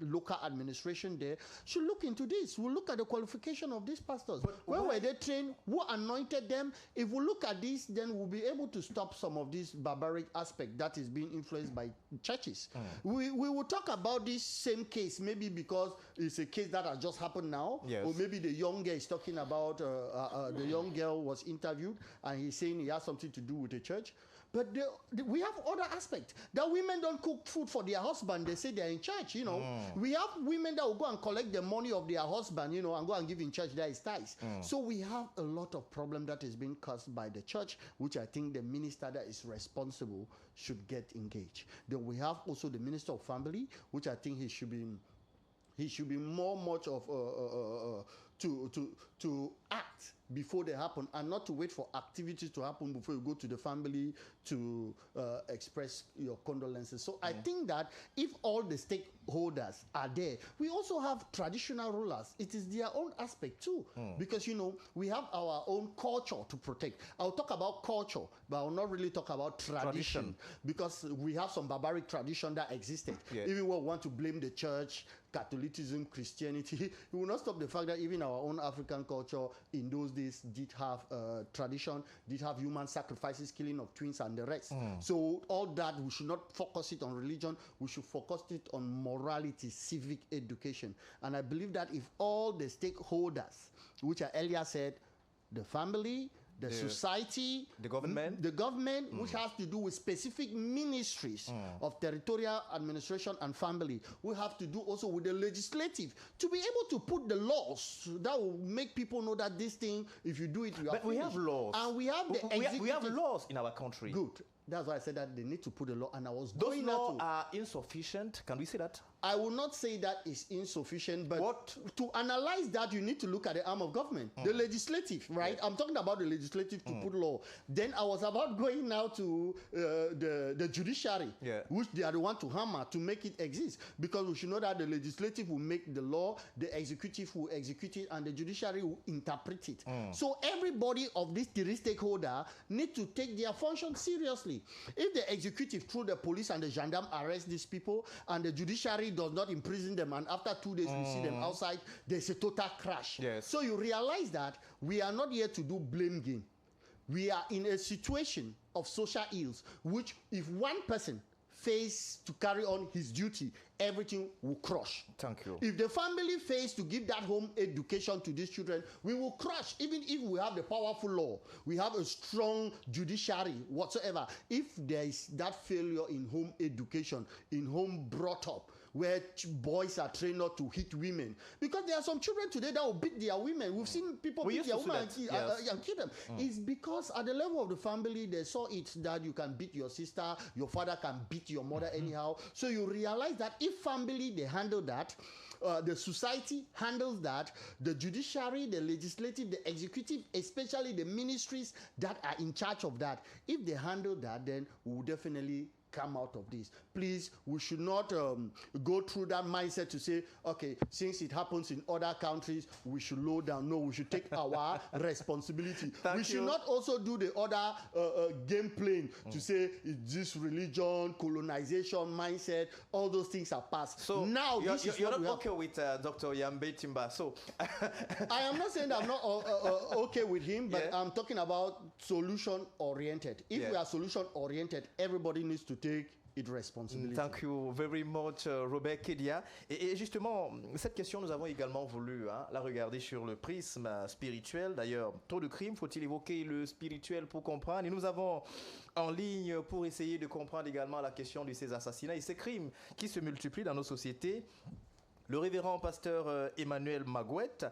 local administration there should look into this. We'll look at the qualification of these pastors. Where were they trained? Who anointed them? If we look at this, then we'll be able to stop some of this barbaric aspect that is being influenced by churches. We will talk about this same case, maybe because it's a case that has just happened now, or maybe the young girl is talking about, the young girl was interviewed and he's saying he has something to do with the church. But we have other aspects. That women don't cook food for their husband. They say they're in church, We have women that will go and collect the money of their husband, and go and give in church. There is tithes. So we have a lot of problem that is being caused by the church, which I think the minister that is responsible should get engaged. Then we have also the Minister of Family, which I think he should be more much of to act before they happen, and not to wait for activities to happen before you go to the family to express your condolences. So I think that if all the stakeholders are there, we also have traditional rulers. It is their own aspect too, because we have our own culture to protect. I'll talk about culture, but I'll not really talk about tradition. Because we have some barbaric tradition that existed. Yeah. Even when we want to blame the church, Catholicism, Christianity, we will not stop the fact that even our own African culture in those days did have tradition, did have human sacrifices, killing of twins and the rest. So all that, we should not focus it on religion, we should focus it on morality, civic education. And I believe that if all the stakeholders, which I earlier said, the family, the society, the government, which has to do with specific ministries of territorial administration and family, we have to do also with the legislative to be able to put the laws that will make people know that this thing, if you do it, you are But we have laws, and we have the we have laws in our country. Good. That's why I said that they need to put a law, and I was those going laws are insufficient. Can we say that? I will not say that is insufficient, but to analyze that, you need to look at the arm of government, the legislative, right? I'm talking about the legislative to put law. Then I was about going now to the judiciary, which they are the one to hammer to make it exist, because we should know that the legislative will make the law, the executive will execute it, and the judiciary will interpret it. So everybody of these three stakeholders need to take their function seriously. If the executive, through the police and the gendarme, arrest these people, and the judiciary does not imprison them, and after 2 days we see them outside, there's a total crash. Yes. So you realize that we are not here to do blame game. We are in a situation of social ills, which if one person fails to carry on his duty, everything will crush. Thank you. If the family fails to give that home education to these children, we will crush. Even if we have the powerful law, we have a strong judiciary, whatsoever. If there is that failure in home education, in home brought up, where boys are trained not to hit women, because there are some children today that will beat their women. We've seen people beat their women and kill them. It's because at the level of the family, they saw it that you can beat your sister, your father can beat your mother anyhow. So you realize that if family, they handle that, the society handles that, the judiciary, the legislative, the executive, especially the ministries that are in charge of that, if they handle that, then we will definitely come out of this. Please, we should not go through that mindset to say, okay, since it happens in other countries, we should low down. No, we should take our responsibility. We should not also do the other game playing to say this religion, colonization mindset, all those things are past. So now you're not okay with Dr. Yambe Timba. So I am not saying that I'm not okay with him, but I'm talking about solution oriented. If we are solution oriented, everybody needs to take its responsibility. Thank you very much, Robert Kedia. Et justement, cette question, nous avons également voulu la regarder sur le prisme spirituel. D'ailleurs, trop de crimes, faut-il évoquer le spirituel pour comprendre? Et nous avons en ligne pour essayer de comprendre également la question de ces assassinats et ces crimes qui se multiplient dans nos sociétés. Le révérend pasteur Emmanuel Magouette,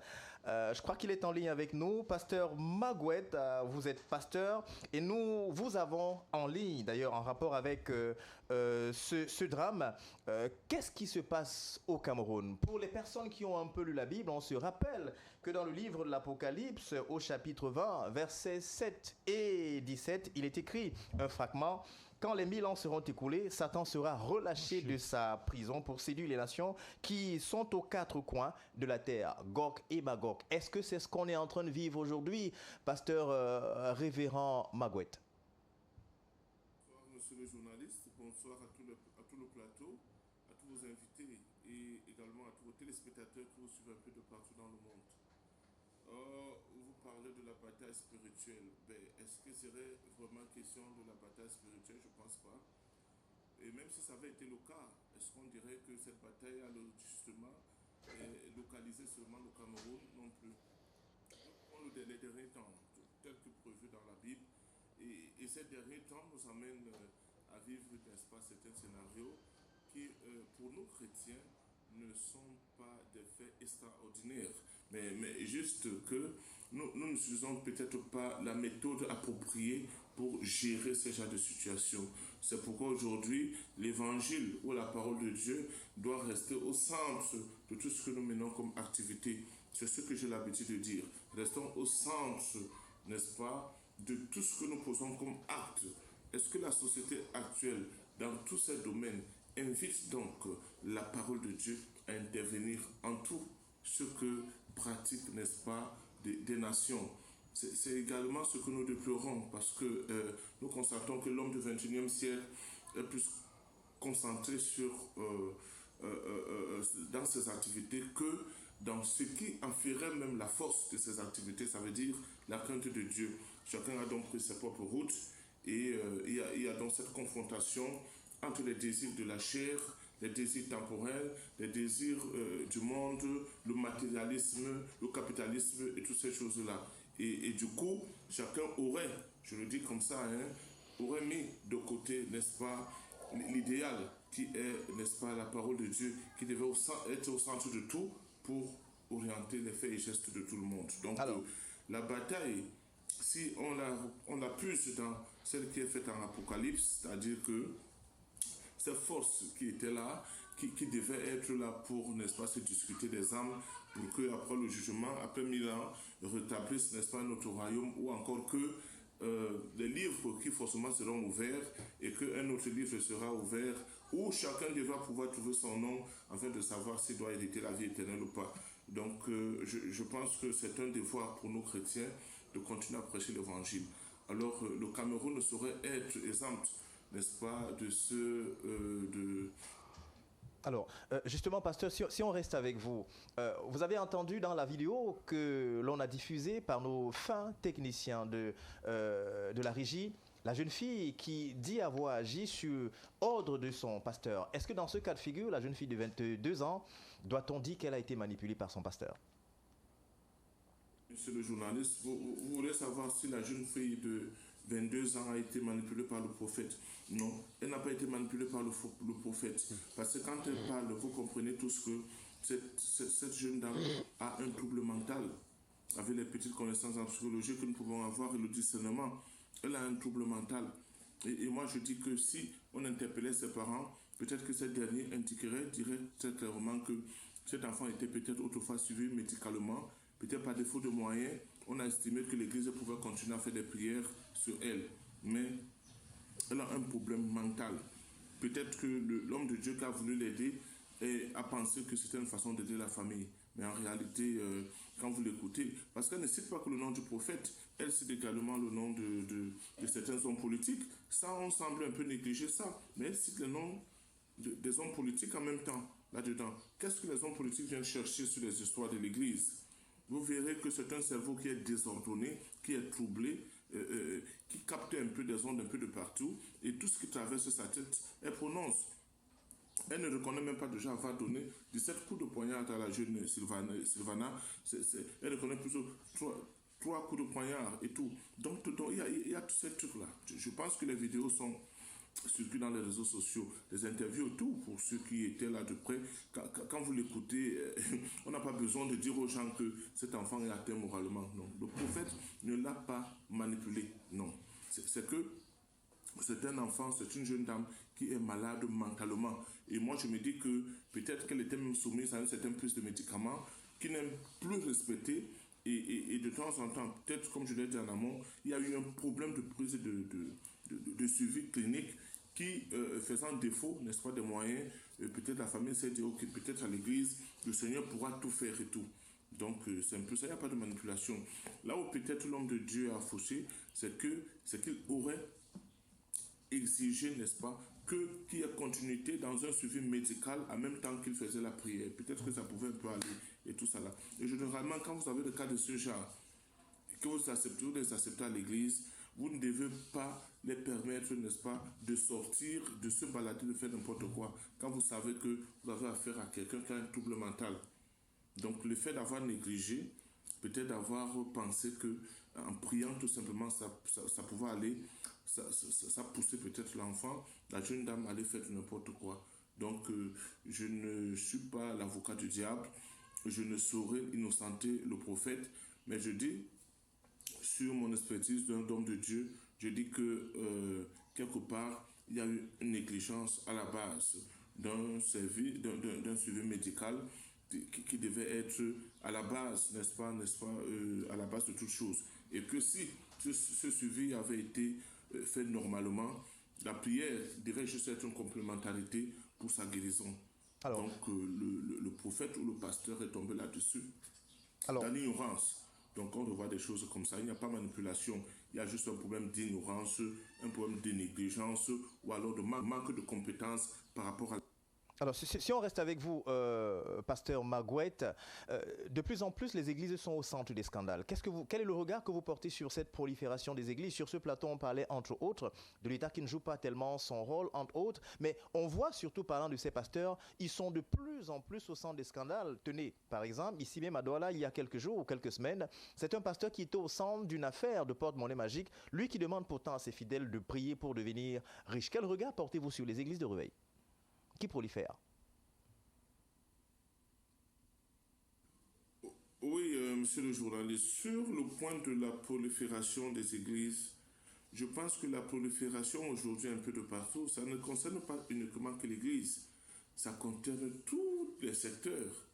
je crois qu'il est en ligne avec nous. Pasteur Magouette, vous êtes pasteur et nous vous avons en ligne d'ailleurs en rapport avec ce drame. Qu'est-ce qui se passe au Cameroun? Pour les personnes qui ont un peu lu la Bible, on se rappelle que dans le livre de l'Apocalypse, au chapitre 20, versets 7 et 17, il est écrit un fragment. Quand les 1000 ans seront écoulés, Satan sera relâché de sa prison pour séduire les nations qui sont aux quatre coins de la terre, Gog et Magog. Est-ce que c'est ce qu'on est en train de vivre aujourd'hui, pasteur révérend Magouette? Bonsoir, monsieur le journaliste. Bonsoir à tout le plateau, à tous vos invités et également à tous vos téléspectateurs qui vous suivent un peu de partout dans le monde. Vous parlez de la bataille spirituelle. Est-ce que serait vraiment question de la bataille spirituelle? Je ne pense pas. Et même si ça avait été le cas, est-ce qu'on dirait que cette bataille a justement localisé seulement le Cameroun? Non plus. Dans les derniers temps, tel que prévu dans la Bible, et ces derniers temps nous amènent à vivre, n'est-ce pas, certains scénarios qui, pour nous chrétiens, ne sont pas des faits extraordinaires. Mais juste que nous n'utilisons peut-être pas la méthode appropriée pour gérer ce genre de situation. C'est pourquoi aujourd'hui, l'évangile ou la parole de Dieu doit rester au centre de tout ce que nous menons comme activité. C'est ce que j'ai l'habitude de dire. Restons au centre, n'est-ce pas, de tout ce que nous posons comme acte. Est-ce que la société actuelle, dans tous ces domaines, invite donc la parole de Dieu à intervenir en tout ce que pratiquent, n'est-ce pas, des nations? C'est également ce que nous déplorons parce que nous constatons que l'homme du 21e siècle est plus concentré dans ses activités que dans ce qui en ferait même la force de ses activités, ça veut dire la crainte de Dieu. Chacun a donc pris ses propres routes et il y a donc cette confrontation entre les désirs de la chair, les désirs temporels, les désirs du monde, le matérialisme, le capitalisme et toutes ces choses-là. Et du coup, chacun aurait, je le dis comme ça, aurait mis de côté, n'est-ce pas, l'idéal qui est, n'est-ce pas, la parole de Dieu, qui devait être au centre de tout pour orienter les faits et gestes de tout le monde. Donc, la bataille, si on la puise dans celle qui est faite en Apocalypse, c'est-à-dire que ces forces qui étaient là, qui devaient être là pour, n'est-ce pas, se discuter des âmes, pour qu'après le jugement, après 1000 ans, rétablissent, n'est-ce pas, notre royaume, ou encore que les livres qui forcément seront ouverts et qu'un autre livre sera ouvert, où chacun devra pouvoir trouver son nom afin de savoir s'il doit hériter la vie éternelle ou pas. Donc, je pense que c'est un devoir pour nous chrétiens de continuer à prêcher l'évangile. Alors, le Cameroun ne saurait être exempt, n'est-ce pas, de Alors, justement, pasteur, si on reste avec vous, vous avez entendu dans la vidéo que l'on a diffusée par nos fins techniciens de la régie, la jeune fille qui dit avoir agi sur ordre de son pasteur. Est-ce que dans ce cas de figure, la jeune fille de 22 ans, doit-on dire qu'elle a été manipulée par son pasteur? Monsieur le journaliste, vous voulez savoir si la jeune fille de 22 ans a été manipulée par le prophète? Non, elle n'a pas été manipulée par le prophète. Parce que quand elle parle, vous comprenez tous que cette jeune dame a un trouble mental. Avec les petites connaissances en psychologie que nous pouvons avoir et le discernement, elle a un trouble mental. Et moi, je dis que si on interpellait ses parents, peut-être que ces derniers diraient très clairement que cet enfant était peut-être autrefois suivi médicalement, peut-être par défaut de moyens. On a estimé que l'Église pouvait continuer à faire des prières sur elle. Mais elle a un problème mental. Peut-être que l'homme de Dieu qui a voulu l'aider a pensé que c'était une façon d'aider la famille. Mais en réalité, quand vous l'écoutez, parce qu'elle ne cite pas que le nom du prophète, elle cite également le nom de certains hommes politiques. Ça, on semble un peu négliger ça. Mais elle cite le nom des hommes politiques en même temps, là-dedans. Qu'est-ce que les hommes politiques viennent chercher sur les histoires de l'Église? Vous verrez que c'est un cerveau qui est désordonné, qui est troublé, qui capte un peu des ondes un peu de partout, et tout ce qui traverse sa tête, elle prononce. Elle ne reconnaît même pas déjà avoir donné 17 coups de poignard à la jeune Sylvana. Elle reconnaît plutôt 3 coups de poignard et tout. Donc il y a tous ces trucs-là. Je pense que les vidéos sont circulent dans les réseaux sociaux, les interviews et tout, pour ceux qui étaient là de près. Quand vous l'écoutez, on n'a pas besoin de dire aux gens que cet enfant est atteint moralement. Non, le prophète ne l'a pas manipulé. Non, c'est que c'est un enfant, c'est une jeune dame qui est malade mentalement. Et moi, je me dis que peut-être qu'elle était même soumise à un certain plus de médicaments, qui n'aime plus respecter. Et de temps en temps, peut-être comme je l'ai dit en amont, il y a eu un problème de prise de suivi clinique qui, faisant défaut, n'est-ce pas, des moyens, peut-être la famille s'est dit, ok, peut-être à l'église, le Seigneur pourra tout faire et tout. Donc, c'est un peu ça, il n'y a pas de manipulation. Là où peut-être l'homme de Dieu a faussé, c'est qu'il aurait exigé, n'est-ce pas, qu'il y ait continuité dans un suivi médical en même temps qu'il faisait la prière. Peut-être que ça pouvait un peu aller et tout ça là. Et généralement, quand vous avez des cas de ce genre, que vous les acceptez à l'église, vous ne devez pas les permettre, n'est-ce pas, de sortir, de se balader, de faire n'importe quoi, quand vous savez que vous avez affaire à quelqu'un qui a un trouble mental. Donc le fait d'avoir négligé, peut-être d'avoir pensé que en priant tout simplement, ça pouvait aller, ça poussait peut-être l'enfant, la jeune dame allait faire n'importe quoi. Donc je ne suis pas l'avocat du diable, je ne saurais innocenter le prophète, mais je dis, sur mon expertise d'un homme de Dieu, je dis que quelque part, il y a eu une négligence à la base d'un suivi médical qui devait être à la base, n'est-ce pas, à la base de toute chose. Et que si ce suivi avait été fait normalement, la prière devait juste être une complémentarité pour sa guérison. Alors, donc le prophète ou le pasteur est tombé là-dessus, dans l'ignorance. Donc quand on voit des choses comme ça, il n'y a pas de manipulation, il y a juste un problème d'ignorance, un problème de négligence ou alors de manque de compétences par rapport à... Alors, si on reste avec vous, pasteur Magouette, de plus en plus, les églises sont au centre des scandales. Quel est le regard que vous portez sur cette prolifération des églises? Sur ce plateau, on parlait, entre autres, de l'État qui ne joue pas tellement son rôle, entre autres, mais on voit, surtout parlant de ces pasteurs, ils sont de plus en plus au centre des scandales. Tenez, par exemple, ici même à Douala, il y a quelques jours ou quelques semaines, c'est un pasteur qui était au centre d'une affaire de porte-monnaie magique, lui qui demande pourtant à ses fidèles de prier pour devenir riche. Quel regard portez-vous sur les églises de réveil qui prolifèrent? Oui, monsieur le journaliste, sur le point de la prolifération des églises, je pense que la prolifération aujourd'hui un peu de partout, ça ne concerne pas uniquement que l'église, ça concerne tous les secteurs.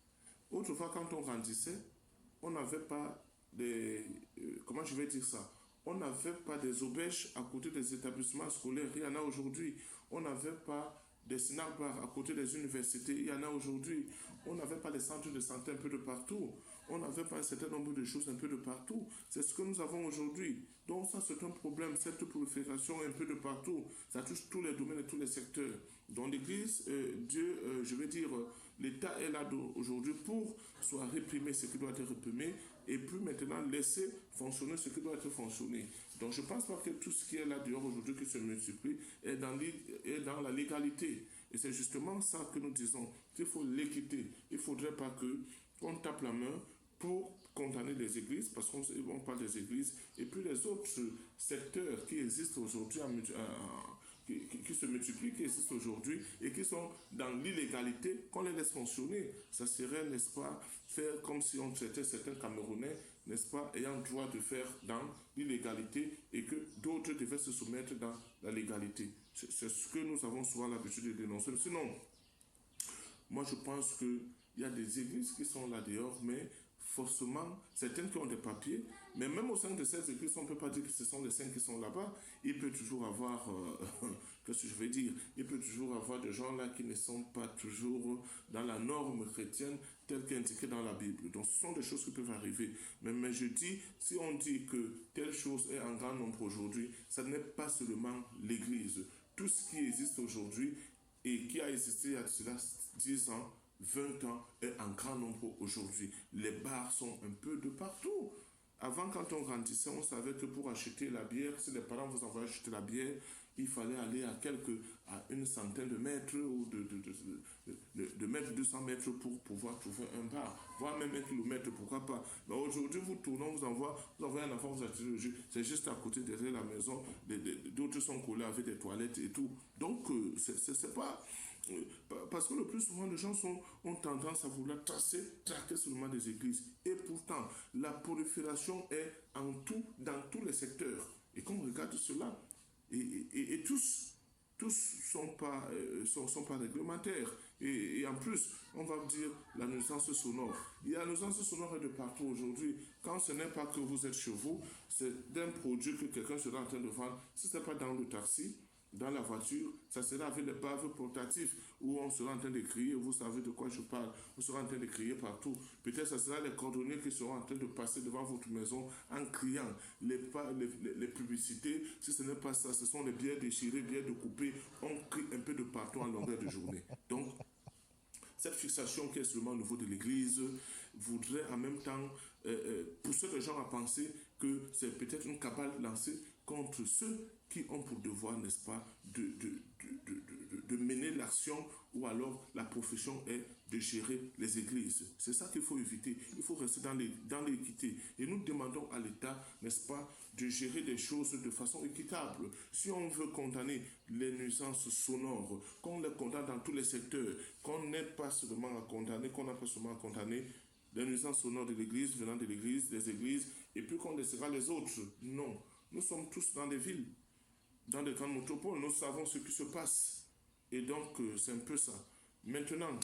Autrefois, quand on grandissait, on n'avait pas des... comment je vais dire ça? On n'avait pas des auberges à côté des établissements scolaires, il y en a aujourd'hui. On n'avait pas des snack-bars à côté des universités, il y en a aujourd'hui. On n'avait pas des centres de santé un peu de partout. On n'avait pas un certain nombre de choses un peu de partout. C'est ce que nous avons aujourd'hui. Donc ça, c'est un problème, cette prolifération un peu de partout. Ça touche tous les domaines et tous les secteurs. Dans l'Église, Dieu, je veux dire, l'État est là aujourd'hui pour soit réprimer ce qui doit être réprimé et puis maintenant laisser fonctionner ce qui doit être fonctionné. Donc je ne pense pas que tout ce qui est là dehors aujourd'hui qui se multiplie est dans la légalité. Et c'est justement ça que nous disons, qu'il faut l'équité. Il ne faudrait pas qu'on tape la main pour condamner les églises, parce qu'on parle des églises, et puis les autres secteurs qui existent aujourd'hui, qui se multiplient, qui existent aujourd'hui, et qui sont dans l'illégalité, qu'on les laisse fonctionner. Ça serait, n'est-ce pas, faire comme si on traitait certains Camerounais, n'est-ce pas, ayant droit de faire dans l'illégalité, et que d'autres devaient se soumettre dans la légalité. C'est ce que nous avons souvent l'habitude de dénoncer. Sinon, moi je pense qu'il y a des églises qui sont là dehors, mais forcément, certaines qui ont des papiers, mais même au sein de ces églises, on ne peut pas dire que ce sont les saints qui sont là-bas. Il peut toujours avoir, qu'est-ce que je vais dire, il peut toujours avoir des gens là qui ne sont pas toujours dans la norme chrétienne telle qu'indiquée dans la Bible. Donc ce sont des choses qui peuvent arriver. Mais je dis, si on dit que telle chose est en grand nombre aujourd'hui, ça n'est pas seulement l'église. Tout ce qui existe aujourd'hui et qui a existé il y a cela 10 ans, 20 ans est en grand nombre aujourd'hui. Les bars sont un peu de partout. Avant, quand on grandissait, on savait que pour acheter la bière, si les parents vous envoyaient acheter la bière, il fallait aller à une centaine de mètres ou de mètres, 200 mètres pour pouvoir trouver un bar, voire même 1 kilomètre, pourquoi pas. Mais aujourd'hui, vous tournez, vous envoyez un enfant vous acheter le jus, c'est juste à côté derrière la maison, d'autres sont collés avec des toilettes et tout. Donc, c'est pas... Parce que le plus souvent, les gens ont tendance à vouloir traquer seulement des églises. Et pourtant, la prolifération est en tout, dans tous les secteurs. Et quand on regarde cela, et tous sont pas réglementaires. Et en plus, on va dire la nuisance sonore. Il y a la nuisance sonore de partout aujourd'hui. Quand ce n'est pas que vous êtes chez vous, c'est d'un produit que quelqu'un sera en train de vendre. Si ce n'est pas dans le taxi, dans la voiture, ça sera avec les baves portatifs où on sera en train de crier, vous savez de quoi je parle, vous serez en train de crier partout. Peut-être ça sera les cordonniers qui seront en train de passer devant votre maison en criant. Les publicités, si ce n'est pas ça, ce sont les bières déchirées, bières découpées, on crie un peu de partout en longueur de journée. Donc, cette fixation qui est seulement au niveau de l'Église voudrait en même temps pousser les gens à penser que c'est peut-être une cabale lancée contre ceux qui ont pour devoir, n'est-ce pas, de mener l'action, ou alors la profession est de gérer les églises. C'est ça qu'il faut éviter. Il faut rester dans l'équité. Et nous demandons à l'État, n'est-ce pas, de gérer des choses de façon équitable. Si on veut condamner les nuisances sonores, qu'on les condamne dans tous les secteurs, qu'on n'aide pas seulement à condamner, qu'on n'a pas seulement à condamner les nuisances sonores de l'église, venant de l'église, des églises, et puis qu'on laissera les autres. Non. Nous sommes tous dans des villes. dans les grandes métropoles, nous savons ce qui se passe. Et donc, c'est un peu ça. Maintenant,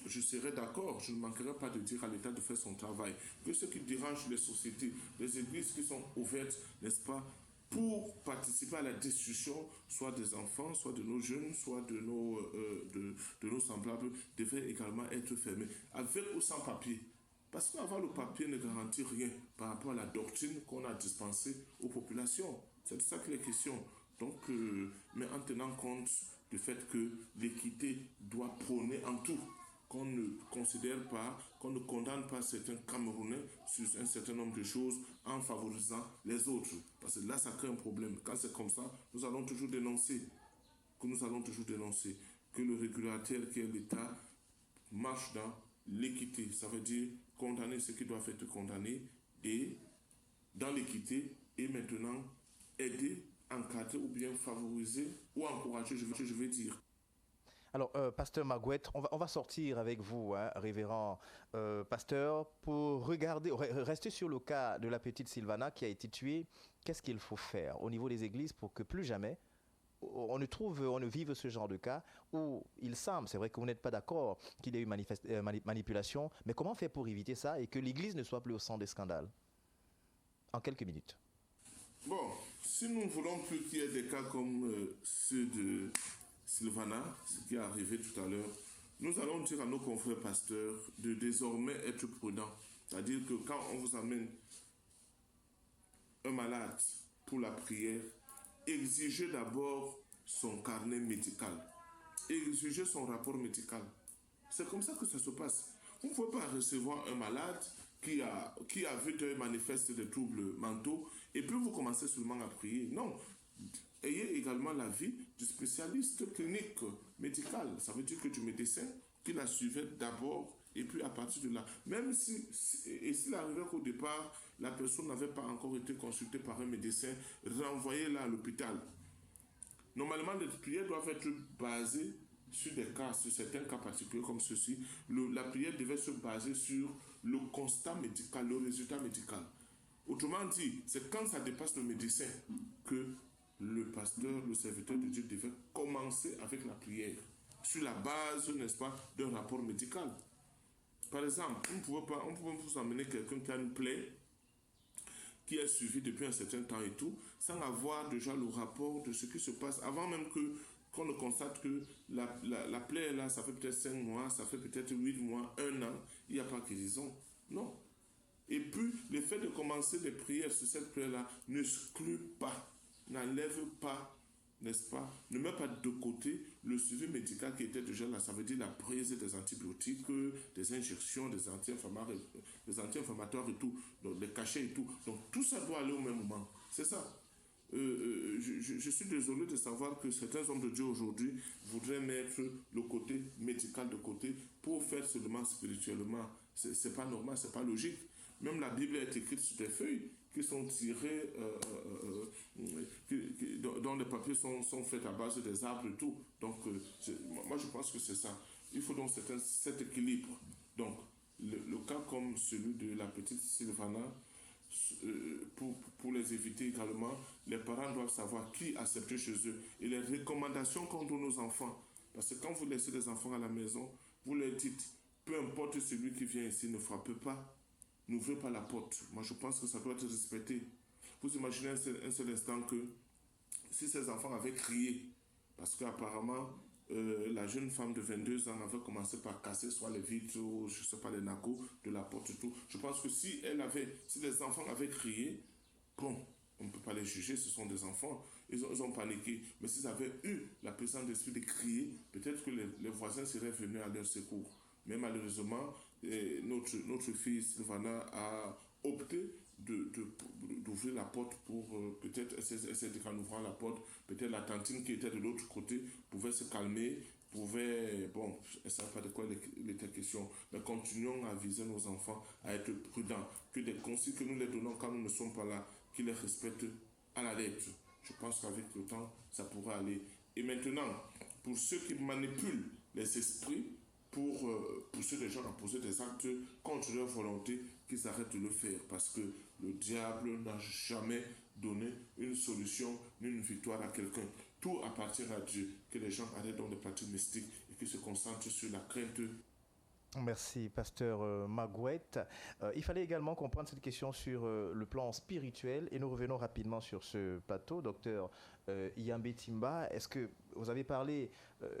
je serai d'accord, je ne manquerai pas de dire à l'État de faire son travail. Que ce qui dérange les sociétés, les églises qui sont ouvertes, n'est-ce pas, pour participer à la destruction, soit des enfants, soit de nos jeunes, soit de nos semblables, devraient également être fermées, avec ou sans papier. Parce qu'avoir le papier ne garantit rien par rapport à la doctrine qu'on a dispensée aux populations. C'est de ça qu'il est question. Donc, mais en tenant compte du fait que l'équité doit prôner en tout, qu'on ne considère pas, qu'on ne condamne pas certains Camerounais sur un certain nombre de choses en favorisant les autres. Parce que là, ça crée un problème. Quand c'est comme ça, nous allons toujours dénoncer, que le régulateur qui est l'État marche dans l'équité. Ça veut dire condamner ce qui doit être condamné et dans l'équité et maintenant aider, encadrer ou bien favoriser ou encourager, je vais dire. Alors, pasteur Magouette, on va sortir avec vous, hein, révérend pasteur, pour rester sur le cas de la petite Sylvana qui a été tuée. Qu'est-ce qu'il faut faire au niveau des églises pour que plus jamais on ne vive ce genre de cas où il semble, c'est vrai que vous n'êtes pas d'accord qu'il y ait eu manipulation, mais comment faire pour éviter ça et que l'église ne soit plus au centre des scandales? En quelques minutes. Bon, si nous ne voulons plus qu'il y ait des cas comme ceux de Sylvana, ce qui est arrivé tout à l'heure, nous allons dire à nos confrères pasteurs de désormais être prudents. C'est-à-dire que quand on vous amène un malade pour la prière, exigez d'abord son carnet médical. Exigez son rapport médical. C'est comme ça que ça se passe. Vous ne pouvez pas recevoir un malade qui a vu des manifestes de troubles mentaux et puis vous commencez seulement à prier. Non. Ayez également l'avis du spécialiste clinique médical. Ça veut dire que du médecin qui la suivait d'abord et puis à partir de là, même s'il arrivait qu'au départ, la personne n'avait pas encore été consultée par un médecin, renvoyez-la à l'hôpital. Normalement, les prières doivent être basées sur des cas, sur certains cas particuliers comme ceci. La prière devait se baser sur le constat médical, le résultat médical. Autrement dit, c'est quand ça dépasse le médecin que le pasteur, le serviteur de Dieu devait commencer avec la prière, sur la base, n'est-ce pas, d'un rapport médical. Par exemple, on peut vous emmener quelqu'un qui a une plaie, qui est suivi depuis un certain temps et tout, sans avoir déjà le rapport de ce qui se passe, avant même qu'on ne constate que la plaie là, ça fait peut-être 5 mois, ça fait peut-être 8 mois, 1 an, il n'y a pas guérison. Non. Et puis, le fait de commencer des prières sur cette plaie-là n'exclut pas, n'enlève pas, n'est-ce pas, ne met pas de côté le suivi médical qui était déjà là. Ça veut dire la prise des antibiotiques, des injections, des anti-inflammatoires et tout, donc des cachets et tout. Donc tout ça doit aller au même moment. C'est ça. Je suis désolé de savoir que certains hommes de Dieu aujourd'hui voudraient mettre le côté médical de côté pour faire seulement spirituellement. C'est pas normal, c'est pas logique. Même la Bible est écrite sur des feuilles qui sont tirées, dont les papiers sont faits à base des arbres et tout. Donc, moi, je pense que c'est ça. Il faut donc cet équilibre. Donc, le cas comme celui de la petite Sylvana, pour les éviter également, les parents doivent savoir qui accepter chez eux et les recommandations qu'on donne aux enfants. Parce que quand vous laissez des enfants à la maison, vous leur dites, peu importe celui qui vient ici, ne frappez pas. N'ouvrez pas la porte. Moi, je pense que ça doit être respecté. Vous imaginez un seul instant que si ces enfants avaient crié, parce qu'apparemment, la jeune femme de 22 ans avait commencé par casser soit les vitres ou, je ne sais pas, les nacos de la porte et tout. Je pense que si les enfants avaient crié, bon, on ne peut pas les juger, ce sont des enfants. Ils ont paniqué. Mais s'ils avaient eu la puissance d'esprit de crier, peut-être que les voisins seraient venus à leur secours. Mais malheureusement, notre fille Sylvana a opté d'ouvrir la porte pour peut-être essayer qu'en ouvrant la porte, peut-être la tantine qui était de l'autre côté pouvait se calmer, bon, je ne sais pas de quoi il était question, mais continuons à aviser nos enfants à être prudents, que des consignes que nous les donnons quand nous ne sommes pas là, qu'ils les respectent à la lettre. Je pense qu'avec le temps, ça pourra aller. Et maintenant, pour ceux qui manipulent les esprits, pour pousser les gens à poser des actes contre leur volonté, qu'ils arrêtent de le faire, parce que le diable n'a jamais donné une solution ni une victoire à quelqu'un. Tout appartient à Dieu. Que les gens arrêtent donc des pratiques mystiques et qu'ils se concentrent sur la crainte. Merci, pasteur Magouette. Il fallait également comprendre cette question sur le plan spirituel et nous revenons rapidement sur ce plateau. Docteur Iyambe Timba, est-ce que vous avez parlé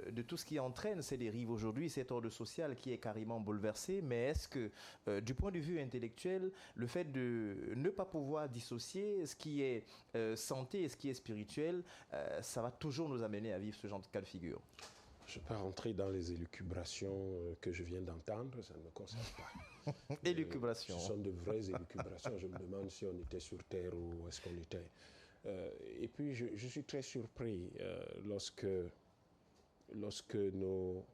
de tout ce qui entraîne ces dérives aujourd'hui, cet ordre social qui est carrément bouleversé, mais est-ce que du point de vue intellectuel, le fait de ne pas pouvoir dissocier ce qui est santé et ce qui est spirituel, ça va toujours nous amener à vivre ce genre de cas de figure? Je ne vais pas rentrer dans les élucubrations que je viens d'entendre, ça ne me concerne pas. Élucubrations. Ce sont de vraies élucubrations. Je me demande si on était sur Terre ou où est-ce qu'on était. Et puis, je suis très surpris lorsque nous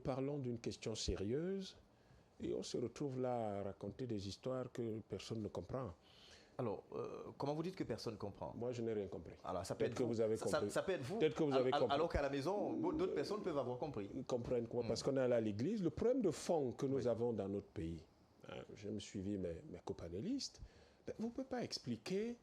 parlons d'une question sérieuse et on se retrouve là à raconter des histoires que personne ne comprend. Alors, comment vous dites que personne ne comprend? Moi, je n'ai rien compris. Alors, ça peut être que vous avez compris. Ça peut être vous. Peut-être que vous avez compris. Alors qu'à la maison, d'autres personnes peuvent avoir compris. Ils comprennent quoi? Parce qu'on est allé à l'église. Le problème de fond que nous avons dans notre pays, je me suivi mes copanélistes, vous ne pouvez pas expliquer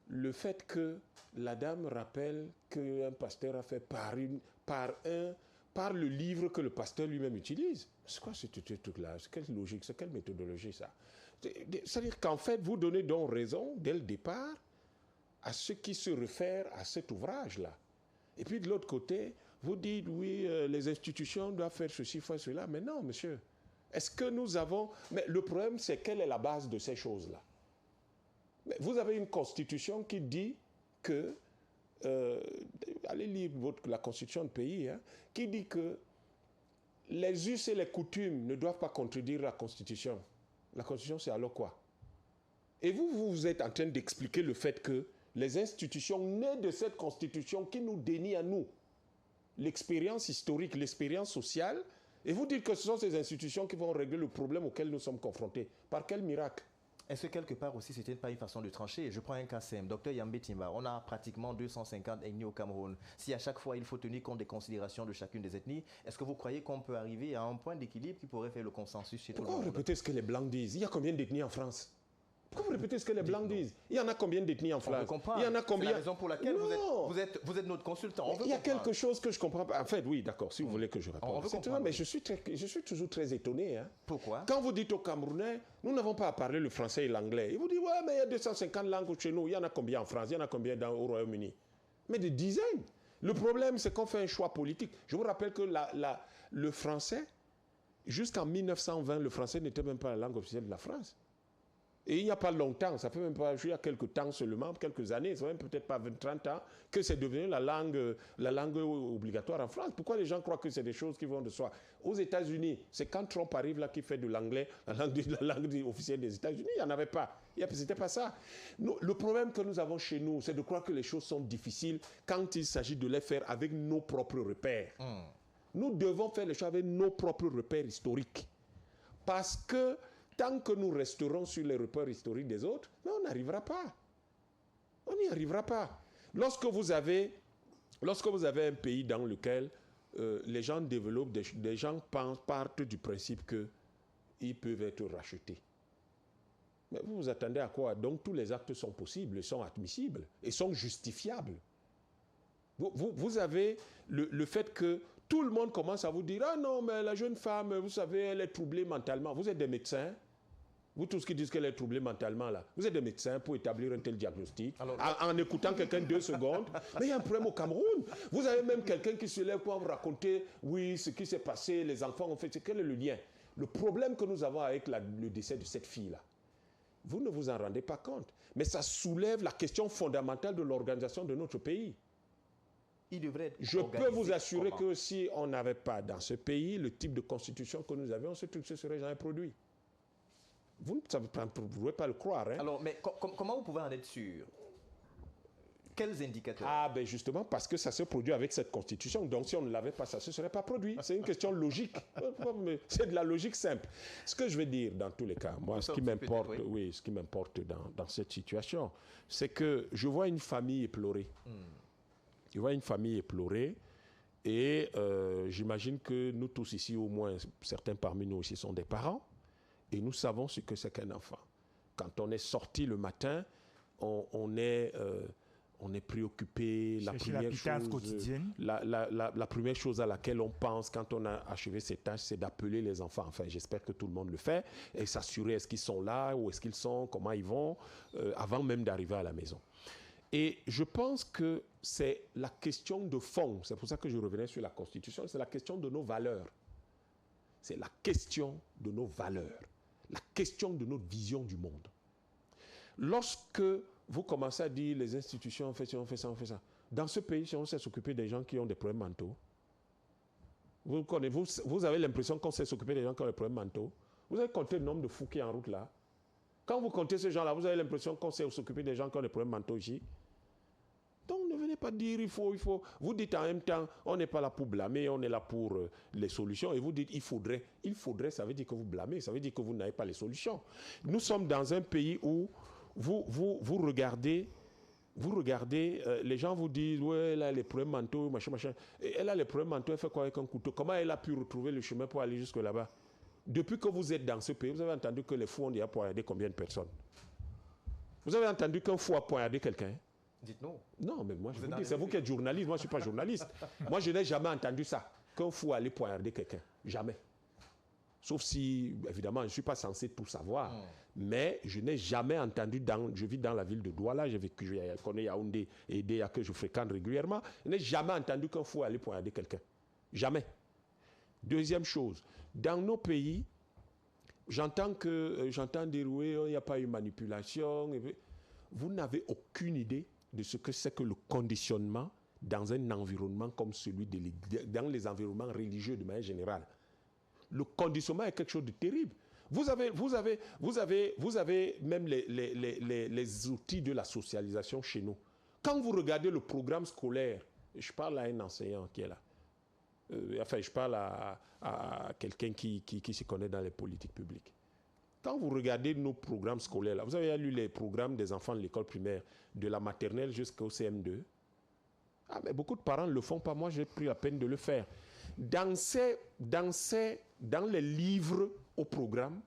le fait que la dame rappelle qu'un pasteur a fait par le livre que le pasteur lui-même utilise. C'est quoi ce truc-là? C'est quelle logique? C'est quelle méthodologie, ça? C'est-à-dire qu'en fait, vous donnez donc raison, dès le départ, à ce qui se réfère à cet ouvrage-là. Et puis, de l'autre côté, vous dites, oui, les institutions doivent faire ceci, faire cela. Mais non, monsieur. Est-ce que nous avons... Mais le problème, c'est quelle est la base de ces choses-là? Mais vous avez une constitution qui dit que... allez lire la constitution de pays, qui dit que les us et les coutumes ne doivent pas contredire la constitution. La constitution, c'est alors quoi? Et vous êtes en train d'expliquer le fait que les institutions nées de cette constitution qui nous dénient à nous l'expérience historique, l'expérience sociale, et vous dites que ce sont ces institutions qui vont régler le problème auquel nous sommes confrontés. Par quel miracle? Est-ce que quelque part aussi, c'était pas une façon de trancher? Je prends un cas simple. Docteur Iyambe Timba, on a pratiquement 250 ethnies au Cameroun. Si à chaque fois, il faut tenir compte des considérations de chacune des ethnies, est-ce que vous croyez qu'on peut arriver à un point d'équilibre qui pourrait faire le consensus chez tout le monde? Pourquoi vous répétez ce que les Blancs disent? Il y a combien d'ethnies en France? Pourquoi vous répétez ce que les Blancs disent? Il y en a combien d'ethnies en France? Il y en a combien? C'est la raison pour laquelle vous êtes notre consultant. Il y a quelque chose que je comprends pas. En fait, oui, d'accord, si vous voulez que je réponde. Mais je suis toujours très étonné. Pourquoi? Quand vous dites aux Camerounais, nous n'avons pas à parler le français et l'anglais. Ils vous disent, ouais, mais il y a 250 langues chez nous. Il y en a combien en France? Il y en a combien au Royaume-Uni? Mais des dizaines. Le problème, c'est qu'on fait un choix politique. Je vous rappelle que le français, jusqu'en 1920, le français n'était même pas la langue officielle de la France. Et il n'y a pas longtemps, ça fait même pas, il y a quelques temps seulement, quelques années, ça fait même peut-être pas 20-30 ans, que c'est devenu la langue obligatoire en France. Pourquoi les gens croient que c'est des choses qui vont de soi? Aux États-Unis, c'est quand Trump arrive là qui fait de l'anglais la langue officielle des États-Unis, il n'y en avait pas. C'était pas ça. Le problème que nous avons chez nous, c'est de croire que les choses sont difficiles quand il s'agit de les faire avec nos propres repères. Nous devons faire les choses avec nos propres repères historiques. Parce que tant que nous resterons sur les repères historiques des autres, mais on n'arrivera pas. On n'y arrivera pas. Lorsque vous avez un pays dans lequel les gens développent, des gens partent du principe qu'ils peuvent être rachetés. Mais vous vous attendez à quoi? Donc tous les actes sont possibles, sont admissibles et sont justifiables. Vous avez le fait que tout le monde commence à vous dire « Ah non, mais la jeune femme, vous savez, elle est troublée mentalement. » Vous êtes des médecins. Vous tous qui dites qu'elle est troublée mentalement, là, vous êtes des médecins pour établir un tel diagnostic. Alors, en écoutant quelqu'un 2 secondes. Mais il y a un problème au Cameroun. Vous avez même quelqu'un qui se lève pour vous raconter, oui, ce qui s'est passé, les enfants ont fait. Quel est le lien? Le problème que nous avons avec le décès de cette fille-là, vous ne vous en rendez pas compte. Mais ça soulève la question fondamentale de l'organisation de notre pays. Je peux vous assurer que si on n'avait pas dans ce pays le type de constitution que nous avions, ce truc ne se serait jamais produit. Vous ne pouvez pas le croire. Alors, mais comment vous pouvez en être sûr? Quels indicateurs? Ah, ben justement, parce que ça se produit avec cette constitution. Donc, si on ne l'avait pas, ça ne se serait pas produit. C'est une question logique. C'est de la logique simple. Ce que je veux dire, dans tous les cas, moi, ce qui m'importe dans cette situation, c'est que je vois une famille éplorée. Je vois une famille éplorée Et j'imagine que nous tous ici, au moins certains parmi nous aussi, sont des parents. Et nous savons ce que c'est qu'un enfant. Quand on est sorti le matin, on est préoccupé. La première chose à laquelle on pense quand on a achevé ses tâches, c'est d'appeler les enfants. Enfin, j'espère que tout le monde le fait. Et s'assurer est-ce qu'ils sont là, où est-ce qu'ils sont, comment ils vont, avant même d'arriver à la maison. Et je pense que c'est la question de fond. C'est pour ça que je revenais sur la Constitution. C'est la question de nos valeurs. C'est la question de nos valeurs. La question de notre vision du monde. Lorsque vous commencez à dire les institutions, on fait ça, on fait ça, on fait ça. Dans ce pays, si on sait s'occuper des gens qui ont des problèmes mentaux, vous avez l'impression qu'on sait s'occuper des gens qui ont des problèmes mentaux. Vous avez compté le nombre de fous qui sont en route là. Quand vous comptez ces gens-là, vous avez l'impression qu'on sait s'occuper des gens qui ont des problèmes mentaux ici. Donc ne venez pas dire il faut. Vous dites en même temps, on n'est pas là pour blâmer, on est là pour les solutions. Et vous dites il faudrait, ça veut dire que vous blâmez, ça veut dire que vous n'avez pas les solutions. Nous sommes dans un pays où vous regardez, les gens vous disent ouais, elle a les problèmes mentaux, machin. Et elle a les problèmes mentaux, elle fait quoi avec un couteau? Comment elle a pu retrouver le chemin pour aller jusque là-bas? Depuis que vous êtes dans ce pays, vous avez entendu que les fous ont déjà poignardé combien de personnes? Vous avez entendu qu'un fou a poignardé quelqu'un? Dites-nous. Non, mais moi je vous dis, c'est vous qui êtes journaliste, moi je ne suis pas journaliste. Moi je n'ai jamais entendu ça, qu'un fou allait poignarder quelqu'un. Jamais. Sauf si, évidemment, je ne suis pas censé tout savoir. Mais je n'ai jamais entendu, je vis dans la ville de Douala, je connais Yaoundé et Edéa que je fréquente régulièrement, je n'ai jamais entendu qu'un fou allait poignarder quelqu'un. Jamais. Deuxième chose, dans nos pays, j'entends dire oui, il n'y a pas eu manipulation. Vous n'avez aucune idée de ce que c'est que le conditionnement dans un environnement comme celui dans les environnements religieux de manière générale. Le conditionnement est quelque chose de terrible. Vous avez même les outils de la socialisation chez nous. Quand vous regardez le programme scolaire, je parle à un enseignant qui est là, je parle à quelqu'un qui se connaît dans les politiques publiques. Quand vous regardez nos programmes scolaires, là, vous avez lu les programmes des enfants de l'école primaire, de la maternelle jusqu'au CM2. Ah, mais beaucoup de parents ne le font pas. Moi, j'ai pris la peine de le faire. Dans les livres au programme,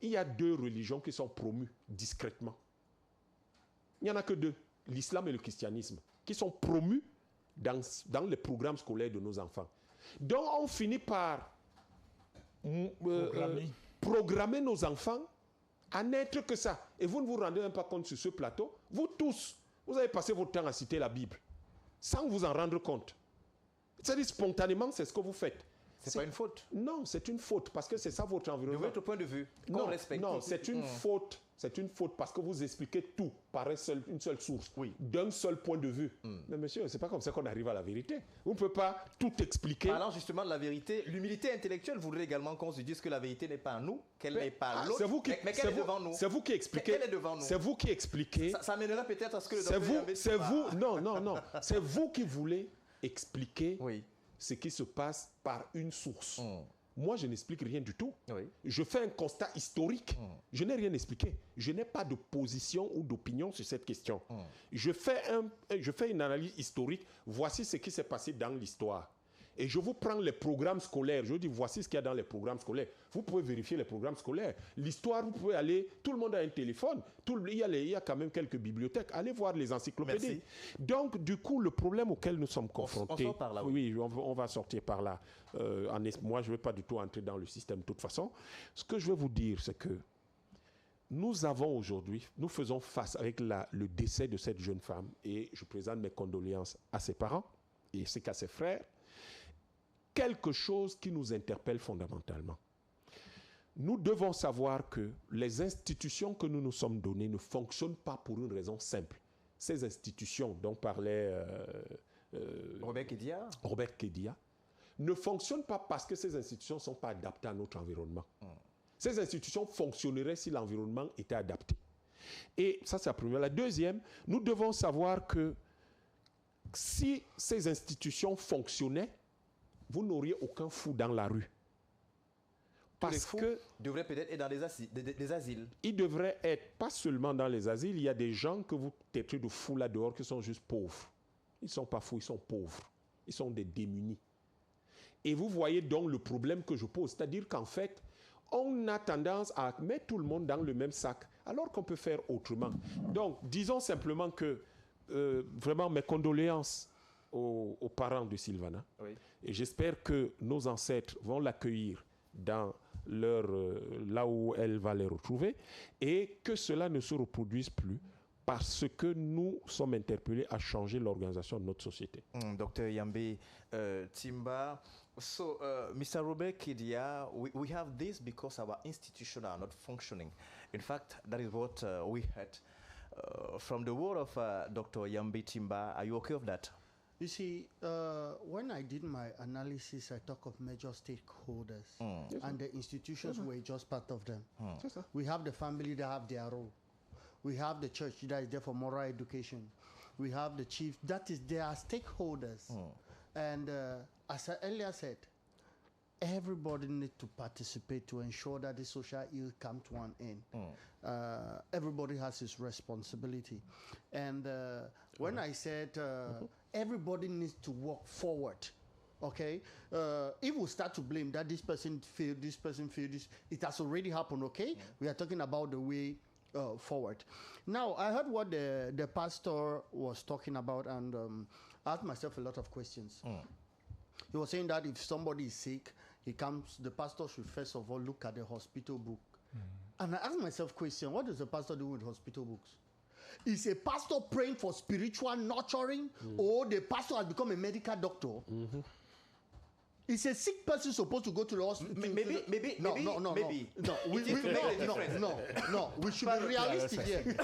il y a 2 religions qui sont promues discrètement. Il n'y en a que 2, l'islam et le christianisme, qui sont promus dans les programmes scolaires de nos enfants. Donc, on finit par programmer nos enfants à n'être que ça. Et vous ne vous rendez même pas compte sur ce plateau. Vous tous, vous avez passé votre temps à citer la Bible, sans vous en rendre compte. C'est-à-dire spontanément, c'est ce que vous faites. C'est pas une faute. Non, c'est une faute parce que c'est ça votre environnement. De votre point de vue, non, c'est une faute. C'est une faute parce que vous expliquez tout par une seule source, d'un seul point de vue. Mais monsieur, c'est pas comme ça qu'on arrive à la vérité. Vous ne pouvez pas tout expliquer. Parlant justement de la vérité, l'humilité intellectuelle voudrait également qu'on se dise que la vérité n'est pas en nous, qu'elle n'est pas l'autre, mais qu'elle est devant nous. C'est vous qui expliquez. Qu'elle est devant nous. C'est vous qui expliquez. Ça mènerait peut-être à ce que le Non. C'est vous qui voulez expliquer ce qui se passe par une source. Moi, je n'explique rien du tout. Je fais un constat historique. Je n'ai rien expliqué. Je n'ai pas de position ou d'opinion sur cette question. Je fais une analyse historique. Voici ce qui s'est passé dans l'histoire. Et je vous prends les programmes scolaires. Je vous dis, voici ce qu'il y a dans les programmes scolaires. Vous pouvez vérifier les programmes scolaires. L'histoire, vous pouvez aller... Tout le monde a un téléphone. Il y a quand même quelques bibliothèques. Allez voir les encyclopédies. Merci. Donc, du coup, le problème auquel nous sommes confrontés... On sort par là. Oui, on va sortir par là. Moi, je ne vais pas du tout entrer dans le système de toute façon. Ce que je veux vous dire, c'est que nous avons aujourd'hui... Nous faisons face avec le décès de cette jeune femme. Et je présente mes condoléances à ses parents et qu'à ses frères. Quelque chose qui nous interpelle fondamentalement. Nous devons savoir que les institutions que nous nous sommes données ne fonctionnent pas pour une raison simple. Ces institutions dont parlait Robert Kedia ne fonctionnent pas parce que ces institutions ne sont pas adaptées à notre environnement. Ces institutions fonctionneraient si l'environnement était adapté. Et ça, c'est la première. La deuxième, nous devons savoir que si ces institutions fonctionnaient, vous n'auriez aucun fou dans la rue. Parce que devraient peut-être être dans des asiles. Ils devraient être pas seulement dans les asiles. Il y a des gens que vous traitez de fous là dehors qui sont juste pauvres. Ils ne sont pas fous, ils sont pauvres. Ils sont des démunis. Et vous voyez donc le problème que je pose, c'est-à-dire qu'en fait, on a tendance à mettre tout le monde dans le même sac, alors qu'on peut faire autrement. Donc, disons simplement que, vraiment, mes condoléances aux parents de Sylvana. Oui. Et j'espère que nos ancêtres vont l'accueillir dans là où elle va les retrouver, et que cela ne se reproduise plus, parce que nous sommes interpellés à changer l'organisation de notre société. Dr. Yambe Timba, so Mr. Robert Kidia, we have this because our institutions are not functioning. In fact, that is what we heard from the word of Dr. Yambe Timba. Are you okay with that? You see, when I did my analysis, I talk of major stakeholders, and the institutions were just part of them. We have the family that have their role. We have the church that is there for moral education. We have the chief, that is, they are stakeholders. And as I earlier said, everybody needs to participate to ensure that the social ill come to an end. Everybody has his responsibility. And when I said everybody needs to work forward, okay? If we start to blame that this person failed, this, it has already happened, okay? We are talking about the way forward. Now, I heard what the pastor was talking about, and I asked myself a lot of questions. He was saying that if somebody is sick, he comes, the pastor should first of all look at the hospital book. And I asked myself question, what does a pastor do with hospital books? Is a pastor praying for spiritual nurturing, or the pastor has become a medical doctor? Is a sick person supposed to go to the hospital? Maybe. No. We should be realistic here.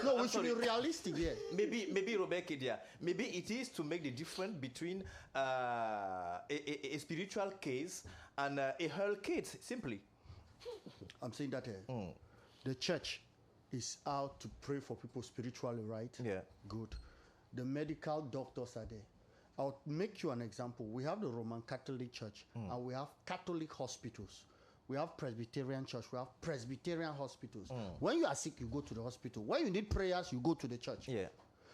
No, we should be realistic here. Maybe Robert Kidia. Maybe it is to make the difference between a spiritual case and a health case, simply. I'm saying that the church is out to pray for people spiritually, right? Yeah. Good. The medical doctors are there. I'll make you an example. We have the Roman Catholic Church, and we have Catholic hospitals. We have Presbyterian Church. We have Presbyterian hospitals. When you are sick, you go to the hospital. When you need prayers, you go to the church. Yeah.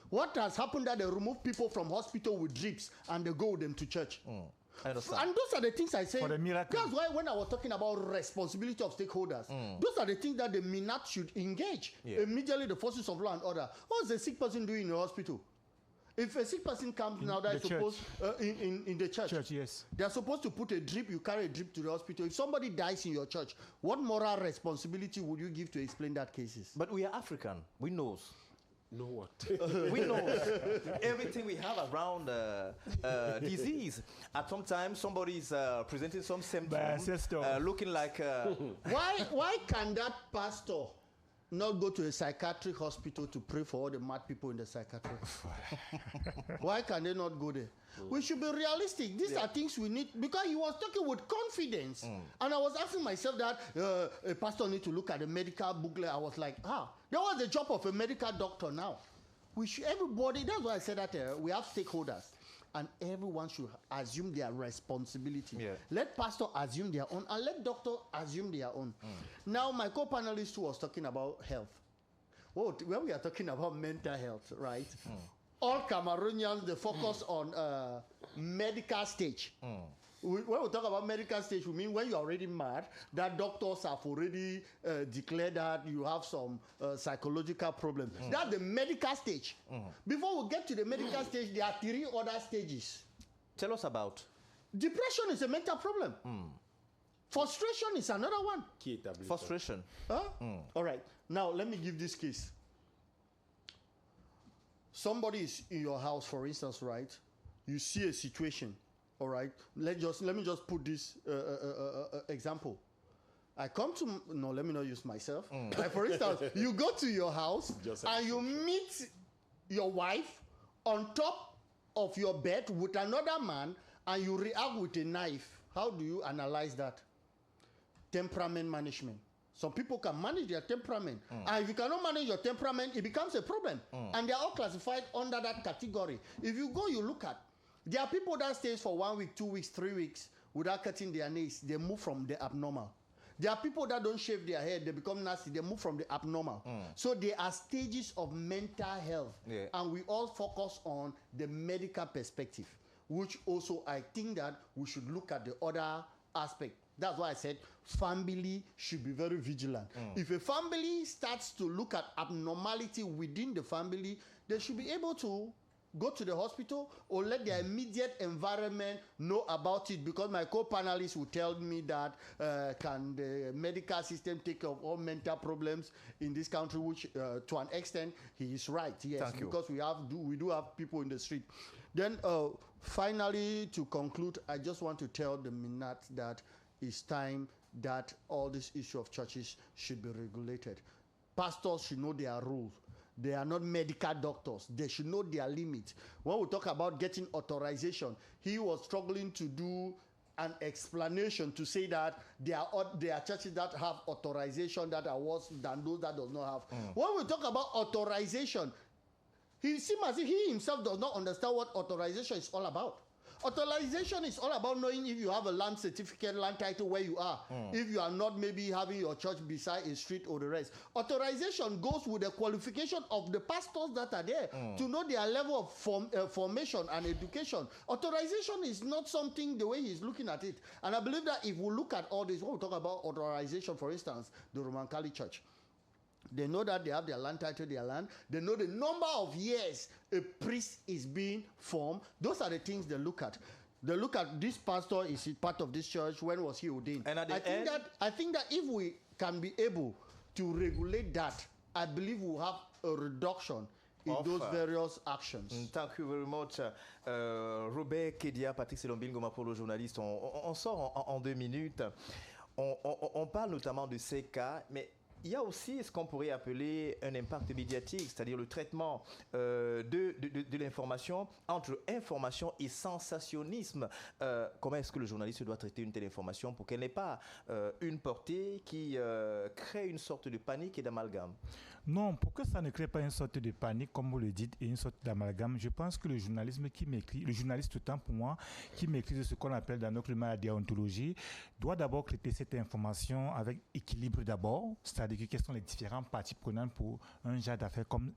What has happened that they remove people from hospital with drips and they go with them to church? I understand. And those are the things I say. For the miracle. That's why when I was talking about responsibility of stakeholders, those are the things that the MINAT should engage. Immediately, the forces of law and order. What's the sick person doing in the hospital? If a sick person comes now, that is supposed in the church, yes, they are supposed to put a drip. You carry a drip to the hospital. If somebody dies in your church, what moral responsibility would you give to explain that cases? But we are African. We know. Know what? We know everything we have around disease. At some time, somebody is presenting some symptoms, looking like. Why can that pastor not go to a psychiatric hospital to pray for all the mad people in the psychiatric? Why can they not go there? We should be realistic. These are things we need, because he was talking with confidence. And I was asking myself that a pastor need to look at the medical booklet. I was like, that was the job of a medical doctor now. Everybody, that's why I said that we have stakeholders. And everyone should assume their responsibility. Let pastor assume their own, and let doctor assume their own. Now, my co-panelist who was talking about health. Well, when we are talking about mental health, right? All Cameroonians, they focus on medical stage. When we talk about medical stage, we mean when you're already mad, that doctors have already declared that you have some psychological problem. That's the medical stage. Before we get to the medical stage, there are 3 other stages. Tell us about. Depression is a mental problem. Frustration is another one. Frustration. All right. Now, let me give this case. Somebody is in your house, for instance, right? You see a situation. All right. Let me just put this example. I come to let me not use myself. Like, for instance, you go to your house and you meet your wife on top of your bed with another man, and you react with a knife. How do you analyze that? Temperament management. Some people can manage their temperament. And if you cannot manage your temperament, it becomes a problem. And they are all classified under that category. If you go, you look at, there are people that stays for 1 week, 2 weeks, 3 weeks without cutting their nails. They move from the abnormal. There are people that don't shave their hair. They become nasty. They move from the abnormal. So there are stages of mental health. And we all focus on the medical perspective. which also I think that we should look at the other aspect. That's why I said family should be very vigilant. If a family starts to look at abnormality within the family, they should be able to go to the hospital or let their immediate environment know about it, because my co-panelists will tell me that can the medical system take care of all mental problems in this country, which to an extent he is right, yes, because we do have people in the street. Then finally, to conclude, I just want to tell the Minat that it's time that all this issue of churches should be regulated. Pastors should know their rules. They are not medical doctors. They should know their limits. When we talk about getting authorization, he was struggling to do an explanation to say that there are churches that have authorization that are worse than those that does not have. When we talk about authorization, he seems as if he himself does not understand what authorization is all about. Authorization is all about knowing if you have a land certificate, land title where you are. If you are not maybe having your church beside a street or the rest. Authorization goes with the qualification of the pastors that are there to know their level of formation and education. Authorization is not something the way he's looking at it. And I believe that if we look at all this, when we talk about authorization, for instance, the Roman Catholic Church, they know that they have their land title, their land. They know the number of years a priest is being formed. Those are the things they look at. They look at this pastor, is he part of this church? When was he ordained? And at the end, I think that if we can be able to regulate that, I believe we'll have a reduction in those various actions. Thank you very much. Robert Kedia, Patrick Selombin, Gomapolo, journaliste. On sort en 2 minutes. On parle notamment de ces cas, mais il y a aussi ce qu'on pourrait appeler un impact médiatique, c'est-à-dire le traitement de l'information entre information et sensationnisme. Comment est-ce que le journaliste doit traiter une telle information pour qu'elle n'ait pas une portée qui crée une sorte de panique et d'amalgame? Non, pour que ça ne crée pas une sorte de panique, comme vous le dites, et une sorte d'amalgame, je pense que le journalisme qui m'écrit, le journaliste autant pour moi, qui maîtrise ce qu'on appelle dans notre climat la déontologie, doit d'abord traiter cette information avec équilibre d'abord, c'est-à-dire quelles sont les différentes parties prenantes pour un genre d'affaires comme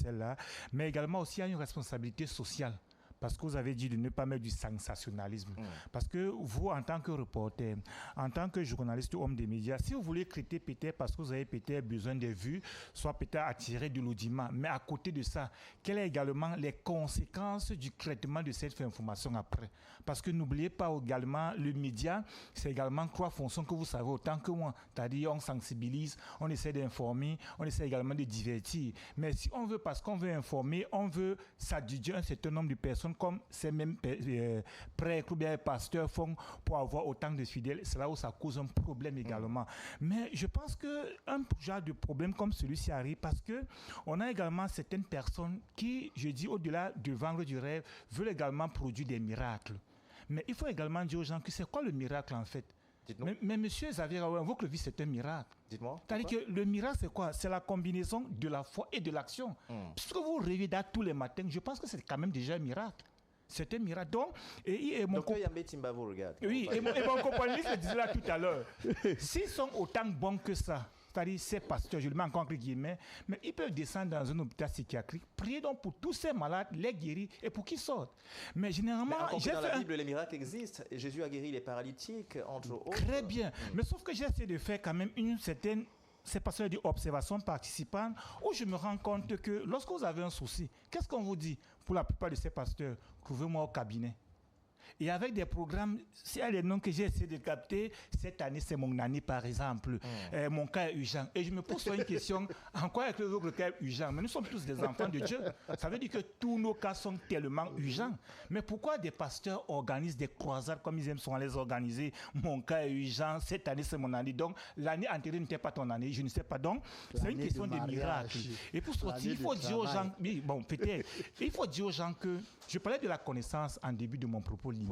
celle-là, mais également aussi il y a une responsabilité sociale. Parce que vous avez dit de ne pas mettre du sensationnalisme. Parce que vous, en tant que reporter, en tant que journaliste ou homme des médias, si vous voulez traiter peut-être parce que vous avez peut-être besoin de vues, soit peut-être attirer de l'audimat, mais à côté de ça, quelles sont également les conséquences du traitement de cette information après? Parce que n'oubliez pas également, le média, c'est également 3 fonctions que vous savez autant que moi. C'est-à-dire, on sensibilise, on essaie d'informer, on essaie également de divertir. Mais si on veut, parce qu'on veut informer, on veut s'adjuger un certain nombre de personnes comme ces mêmes prêtres ou bien pasteurs font pour avoir autant de fidèles, c'est là où ça cause un problème également. Mais je pense qu'un genre de problème comme celui-ci arrive parce qu'on a également certaines personnes qui, je dis au-delà de vendre du rêve, veulent également produire des miracles. Mais il faut également dire aux gens que c'est quoi le miracle en fait? Mais monsieur Xavier, votre vie c'est un miracle. Dites-moi. C'est-à-dire que le miracle c'est quoi? C'est la combinaison de la foi et de l'action. Puisque vous rêvez d'être tous les matins, je pense que c'est quand même déjà un miracle. C'est un miracle. Donc, Docteur Yambé Timba vous regarde. Oui, et mon compagnon le disait là tout à l'heure. S'ils sont autant bons que ça, c'est-à-dire ces pasteurs, je le mets encore entre guillemets, mais ils peuvent descendre dans un hôpital psychiatrique, prier donc pour tous ces malades, les guérir et pour qu'ils sortent. Mais généralement, dans la Bible, les miracles existent. Et Jésus a guéri les paralytiques, entre autres. Très bien. Mais sauf que j'ai essayé de faire quand même une certaine, c'est parce que observation participante, où je me rends compte que lorsque vous avez un souci, qu'est-ce qu'on vous dit? Pour la plupart de ces pasteurs, trouvez-moi au cabinet. Et avec des programmes, s'il y a des noms que j'ai essayé de capter, cette année, c'est mon année, par exemple. Mon cas est urgent. Et je me pose une question, en quoi est-ce que votre cas est urgent? Mais nous sommes tous des enfants de Dieu. Ça veut dire que tous nos cas sont tellement urgents. Mais pourquoi des pasteurs organisent des croisades comme ils aiment souvent les organiser? Mon cas est urgent, cette année, c'est mon année. Donc, l'année antérieure n'était pas ton année, je ne sais pas. Donc, c'est une question de miracle. Et pour sortir, il faut dire aux gens, oui, bon, peut-être, il faut dire aux gens que, je parlais de la connaissance en début de mon propos liminaire.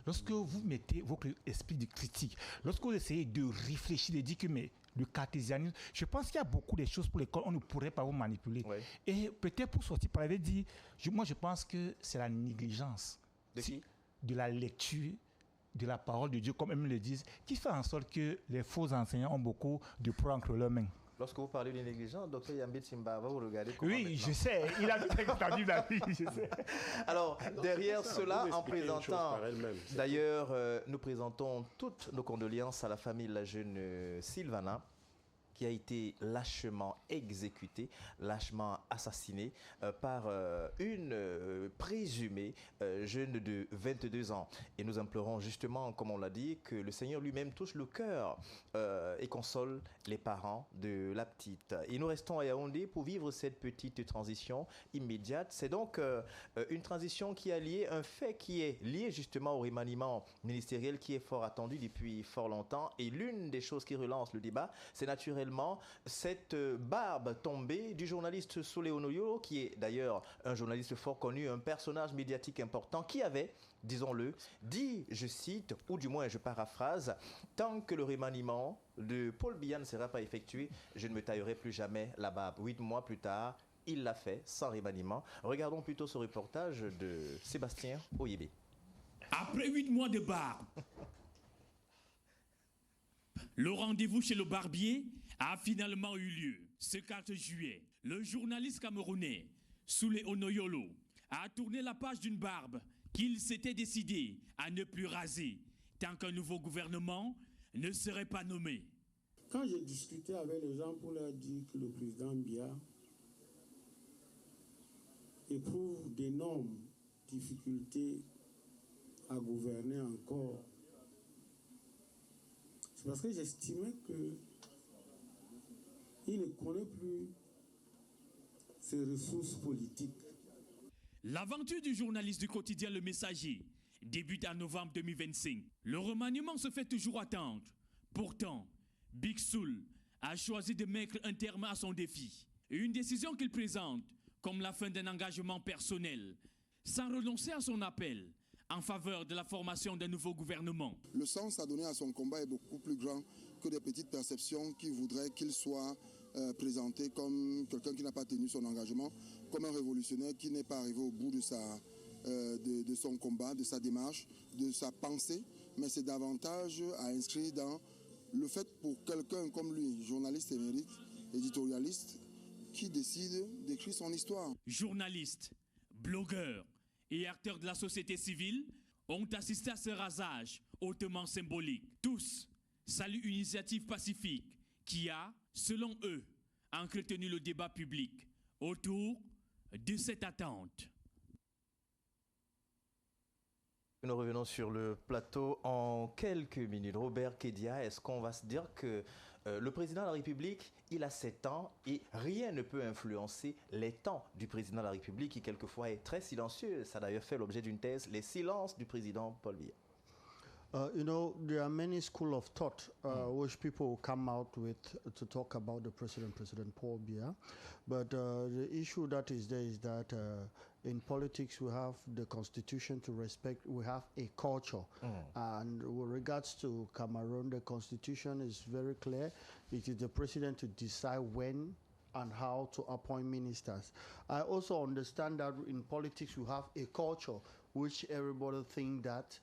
Lorsque vous mettez votre esprit de critique, lorsque vous essayez de réfléchir, de dire que mais le cartésianisme, je pense qu'il y a beaucoup de choses pour lesquelles on ne pourrait pas vous manipuler. Et peut-être pour sortir par la dit, moi je pense que c'est la négligence de la lecture de la parole de Dieu, comme eux le disent, qui fait en sorte que les faux enseignants ont beaucoup de poids entre leurs mains. Lorsque vous parlez de négligence, docteur Yambit Simbava, vous regardez comment Oui, maintenant? je sais. Il a tout entendu, David, je sais. Alors, derrière ça, cela, vous en expliquez une chose présentant, par elle-même, c'est d'ailleurs, nous présentons toutes nos condoléances à la famille de la jeune Sylvana, qui a été lâchement exécutée, lâchement assassinée par une présumée jeune de 22 ans. Et nous implorons justement, comme on l'a dit, que le Seigneur lui-même touche le cœur et console les parents de la petite. Et nous restons à Yaoundé pour vivre cette petite transition immédiate. C'est donc une transition qui a lié un fait qui est lié justement au remaniement ministériel qui est fort attendu depuis fort longtemps. Et l'une des choses qui relance le débat, c'est naturellement cette barbe tombée du journaliste Soulé Onoyo, qui est d'ailleurs un journaliste fort connu, un personnage médiatique important, qui avait, disons-le, dit, je cite, ou du moins je paraphrase, « Tant que le remaniement de Paul Biya ne sera pas effectué, je ne me taillerai plus jamais la barbe. » 8 mois plus tard, il l'a fait sans remaniement. Regardons plutôt ce reportage de Sébastien Oyébé. Après 8 mois de barbe, le rendez-vous chez le barbier a finalement eu lieu. Ce 4 juillet, le journaliste camerounais Soulé Onoyolo a tourné la page d'une barbe qu'il s'était décidé à ne plus raser tant qu'un nouveau gouvernement ne serait pas nommé. Quand j'ai discuté avec les gens pour leur dire que le président Biya éprouve d'énormes difficultés à gouverner encore, c'est parce que j'estimais qu'il ne connaît plus ses ressources politiques. L'aventure du journaliste du quotidien Le Messager débute en novembre 2025. Le remaniement se fait toujours attendre. Pourtant, Big Soul a choisi de mettre un terme à son défi. Une décision qu'il présente comme la fin d'un engagement personnel, sans renoncer à son appel en faveur de la formation d'un nouveau gouvernement. Le sens à donner à son combat est beaucoup plus grand que des petites perceptions qui voudraient qu'il soit présenté comme quelqu'un qui n'a pas tenu son engagement, comme un révolutionnaire qui n'est pas arrivé au bout de son combat, de sa démarche, de sa pensée, mais c'est davantage à inscrire dans le fait pour quelqu'un comme lui, journaliste émérite, éditorialiste, qui décide d'écrire son histoire. Journalistes, blogueurs et acteurs de la société civile ont assisté à ce rasage hautement symbolique. Tous saluent une initiative pacifique qui a, selon eux, entretenu le débat public autour de cette attente. Nous revenons sur le plateau en quelques minutes. Robert Kedia, est-ce qu'on va se dire que le président de la République, il a 7 ans et rien ne peut influencer les temps du président de la République qui quelquefois est très silencieux. Ça a d'ailleurs fait l'objet d'une thèse, les silences du président Paul Biya. You know, there are many schools of thought which people come out with to talk about the President Paul Biya. But the issue that is there is that in politics we have the constitution to respect, we have a culture. And with regards to Cameroon, the constitution is very clear. It is the president to decide when and how to appoint ministers. I also understand that in politics you have a culture which everybody think that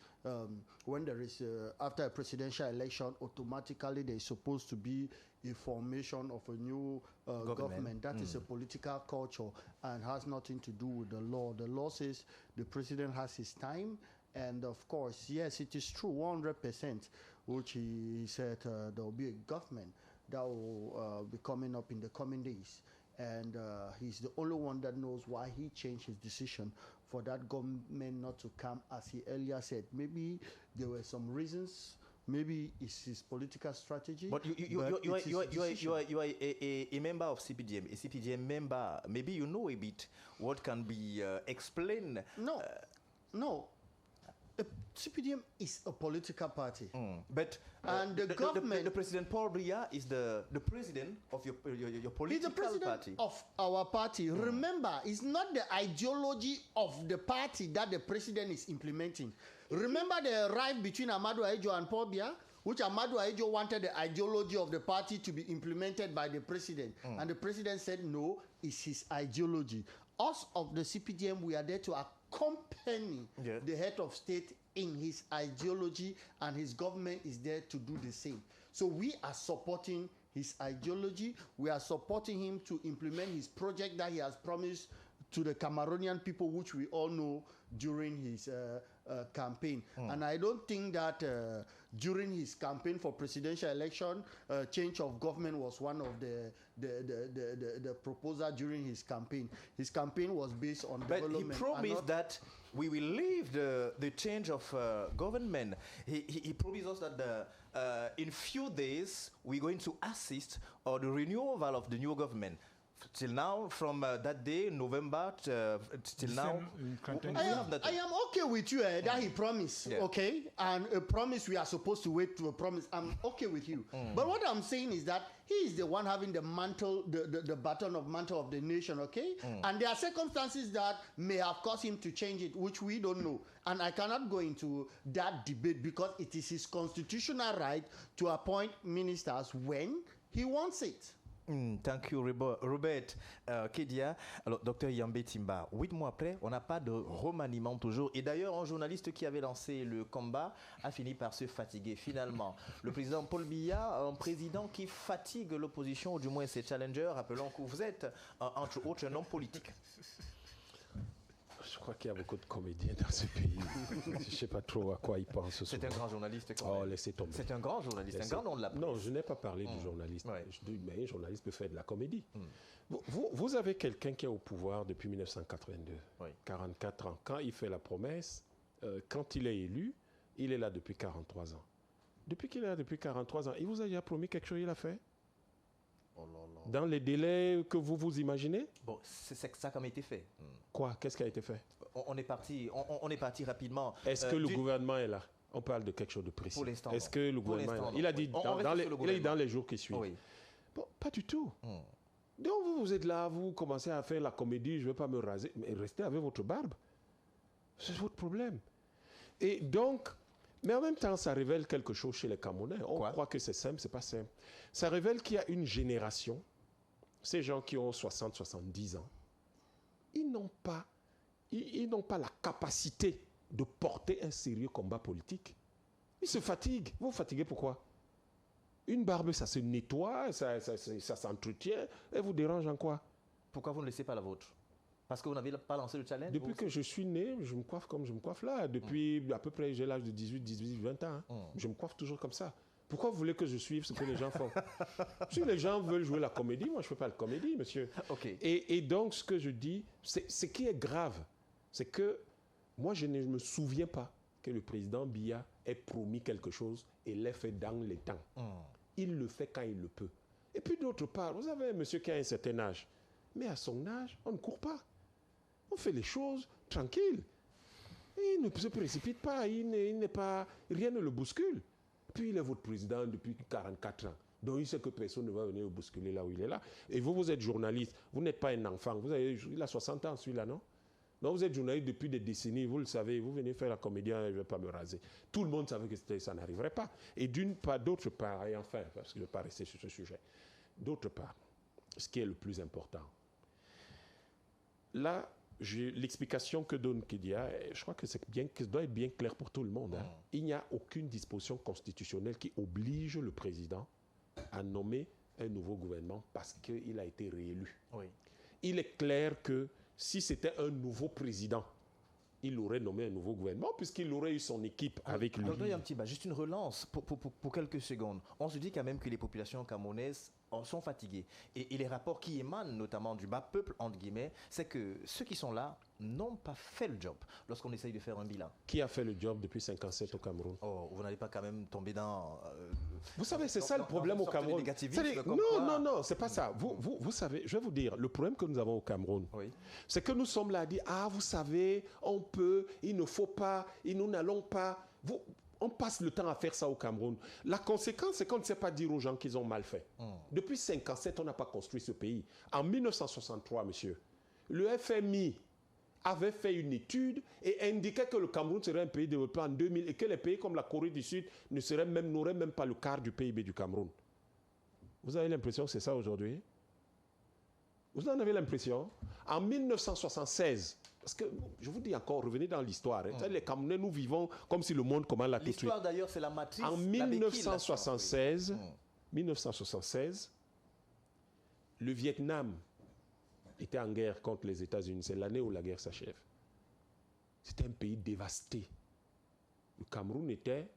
when there is after a presidential election, automatically there is supposed to be a formation of a new government. That is a political culture and has nothing to do with the law. The law says the president has his time, and of course, yes, it is true, 100%, which he said there will be a government that will be coming up in the coming days. And he's the only one that knows why he changed his decision for that government not to come, as he earlier said. Maybe there were some reasons. Maybe it's his political strategy. But you are a member of CPDM, a CPDM member. Maybe you know a bit what can be explained. No, no. CPDM is a political party. But and the government... The President Paul Biya is the president of your political party. He's the president of our party. Remember, it's not the ideology of the party that the president is implementing. Remember the rift between Amadou Ahidjo and Paul Biya, which Amadou Ahidjo wanted the ideology of the party to be implemented by the president. And the president said, no, it's his ideology. Us of the CPDM, we are there to accompany the head of state in his ideology, and his government is there to do the same. So we are supporting his ideology. We are supporting him to implement his project that he has promised to the Cameroonian people, which we all know during his campaign. And I don't think that during his campaign for presidential election, change of government was one of the proposal during his campaign. His campaign was based on development. But he promised that we will leave the change of government. He promised us that in few days we're going to assist on the renewal of the new government. Till now, from that day, November, till now, I am okay with you that he promised, okay? And a promise we are supposed to wait to a promise. I'm okay with you. But what I'm saying is that he is the one having the mantle, the baton of mantle of the nation, okay? And there are circumstances that may have caused him to change it, which we don't know. And I cannot go into that debate because it is his constitutional right to appoint ministers when he wants it. Thank you, Robert Kedia. Alors, Dr Yambé Timba, 8 mois après, on n'a pas de remaniement toujours. Et d'ailleurs, un journaliste qui avait lancé le combat a fini par se fatiguer finalement. Le président Paul Biya, un président qui fatigue l'opposition, ou du moins ses challengers. Rappelons que vous êtes, entre autres, un homme politique. Je crois qu'il y a beaucoup de comédiens dans ce pays. Je ne sais pas trop à quoi ils pensent. C'est un grand journaliste. Oh, laissez tomber. C'est un grand journaliste, un grand nom de la presse. Non, je n'ai pas parlé du journaliste. Je dis, mais un journaliste peut faire de la comédie. Vous avez quelqu'un qui est au pouvoir depuis 1982, 44 ans. Quand il fait la promesse, quand il est élu, il est là depuis 43 ans. Depuis qu'il est là depuis 43 ans, il vous a déjà promis quelque chose, il a fait? Dans les délais que vous vous imaginez? Bon, c'est ça qui a été fait. Quoi? Qu'est-ce qui a été fait? On est parti rapidement. Est-ce que le gouvernement est là? On parle de quelque chose de précis. Pour l'instant, est-ce que le gouvernement est là? Il a dit dans les jours qui suivent. Oui. Bon, pas du tout. Donc vous êtes là, vous commencez à faire la comédie, je ne vais pas me raser, mais restez avec votre barbe. C'est votre problème. Et donc, mais en même temps, ça révèle quelque chose chez les Camerounais. On croit que c'est simple, c'est pas simple. Ça révèle qu'il y a une génération, ces gens qui ont 60, 70 ans, ils n'ont pas la capacité de porter un sérieux combat politique. Ils se fatiguent. Vous vous fatiguez pourquoi? Une barbe, ça se nettoie, ça s'entretient, et vous dérange en quoi? Pourquoi vous ne laissez pas la vôtre? Parce que vous n'avez pas lancé le challenge? Depuis que je suis né, je me coiffe comme je me coiffe là. Depuis à peu près, j'ai l'âge de 18, 20 ans. Je me coiffe toujours comme ça. Pourquoi vous voulez que je suive ce que les gens font? Si les gens veulent jouer la comédie, moi je ne fais pas la comédie, monsieur. Et donc, ce que je dis, ce qui est grave, c'est que moi, je ne me souviens pas que le président Biya ait promis quelque chose et l'ait fait dans les temps. Il le fait quand il le peut. Et puis d'autre part, vous avez un monsieur qui a un certain âge. Mais à son âge, on ne court pas. On fait les choses tranquilles. Il ne se précipite pas, rien ne le bouscule. Puis il est votre président depuis 44 ans. Donc il sait que personne ne va venir le bousculer là où il est là. Et vous êtes journaliste, vous n'êtes pas un enfant. Il a 60 ans celui-là, non? Donc vous êtes journaliste depuis des décennies, vous le savez, vous venez faire la comédien, je ne vais pas me raser. Tout le monde savait que ça n'arriverait pas. Et d'autre part, et enfin, parce que je ne vais pas rester sur ce sujet, d'autre part, ce qui est le plus important, là, l'explication que donne Kedia, je crois que ça doit être bien clair pour tout le monde. Il n'y a aucune disposition constitutionnelle qui oblige le président à nommer un nouveau gouvernement parce qu'il a été réélu. Il est clair que si c'était un nouveau président, il aurait nommé un nouveau gouvernement puisqu'il aurait eu son équipe avec lui. Docteur Yamtiba, juste une relance pour quelques secondes. On se dit quand même que les populations camerounaises sont fatiguées. Et les rapports qui émanent notamment du bas peuple, entre guillemets, c'est que ceux qui sont là n'ont pas fait le job lorsqu'on essaye de faire un bilan. Qui a fait le job depuis 1957 au Cameroun? Vous n'allez pas quand même tomber dans... vous savez, c'est ça le problème au Cameroun. Non, c'est pas ça. Vous savez, je vais vous dire, le problème que nous avons au Cameroun, c'est que nous sommes là à dire, vous savez, on peut, il ne faut pas, nous n'allons pas... On passe le temps à faire ça au Cameroun. La conséquence, c'est qu'on ne sait pas dire aux gens qu'ils ont mal fait. Depuis 1957, on n'a pas construit ce pays. En 1963, monsieur, le FMI avait fait une étude et indiquait que le Cameroun serait un pays développé en 2000 et que les pays comme la Corée du Sud n'auraient même pas le quart du PIB du Cameroun. Vous avez l'impression que c'est ça aujourd'hui? Vous en avez l'impression? En 1976, parce que, je vous dis encore, revenez dans l'histoire. Les Camerounais, nous vivons comme si le monde commence la tout de suite. L'histoire d'ailleurs, c'est la matrice. En 1976, 1976, le Vietnam était en guerre contre les États-Unis. C'est l'année où la guerre s'achève. C'était un pays dévasté. Le Cameroun était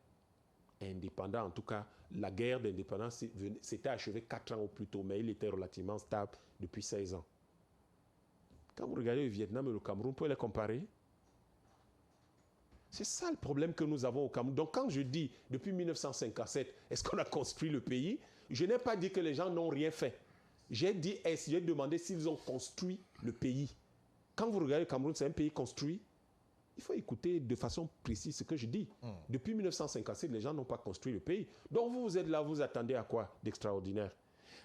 indépendant. En tout cas, la guerre d'indépendance s'était achevée 4 ans au plus tôt, mais il était relativement stable depuis 16 ans. Quand vous regardez le Vietnam et le Cameroun, vous pouvez les comparer. C'est ça le problème que nous avons au Cameroun. Donc quand je dis, depuis 1957, est-ce qu'on a construit le pays? Je n'ai pas dit que les gens n'ont rien fait. J'ai demandé s'ils ont construit le pays. Quand vous regardez le Cameroun, c'est un pays construit. Il faut écouter de façon précise ce que je dis. Depuis 1957, les gens n'ont pas construit le pays. Donc vous êtes là, vous attendez à quoi d'extraordinaire?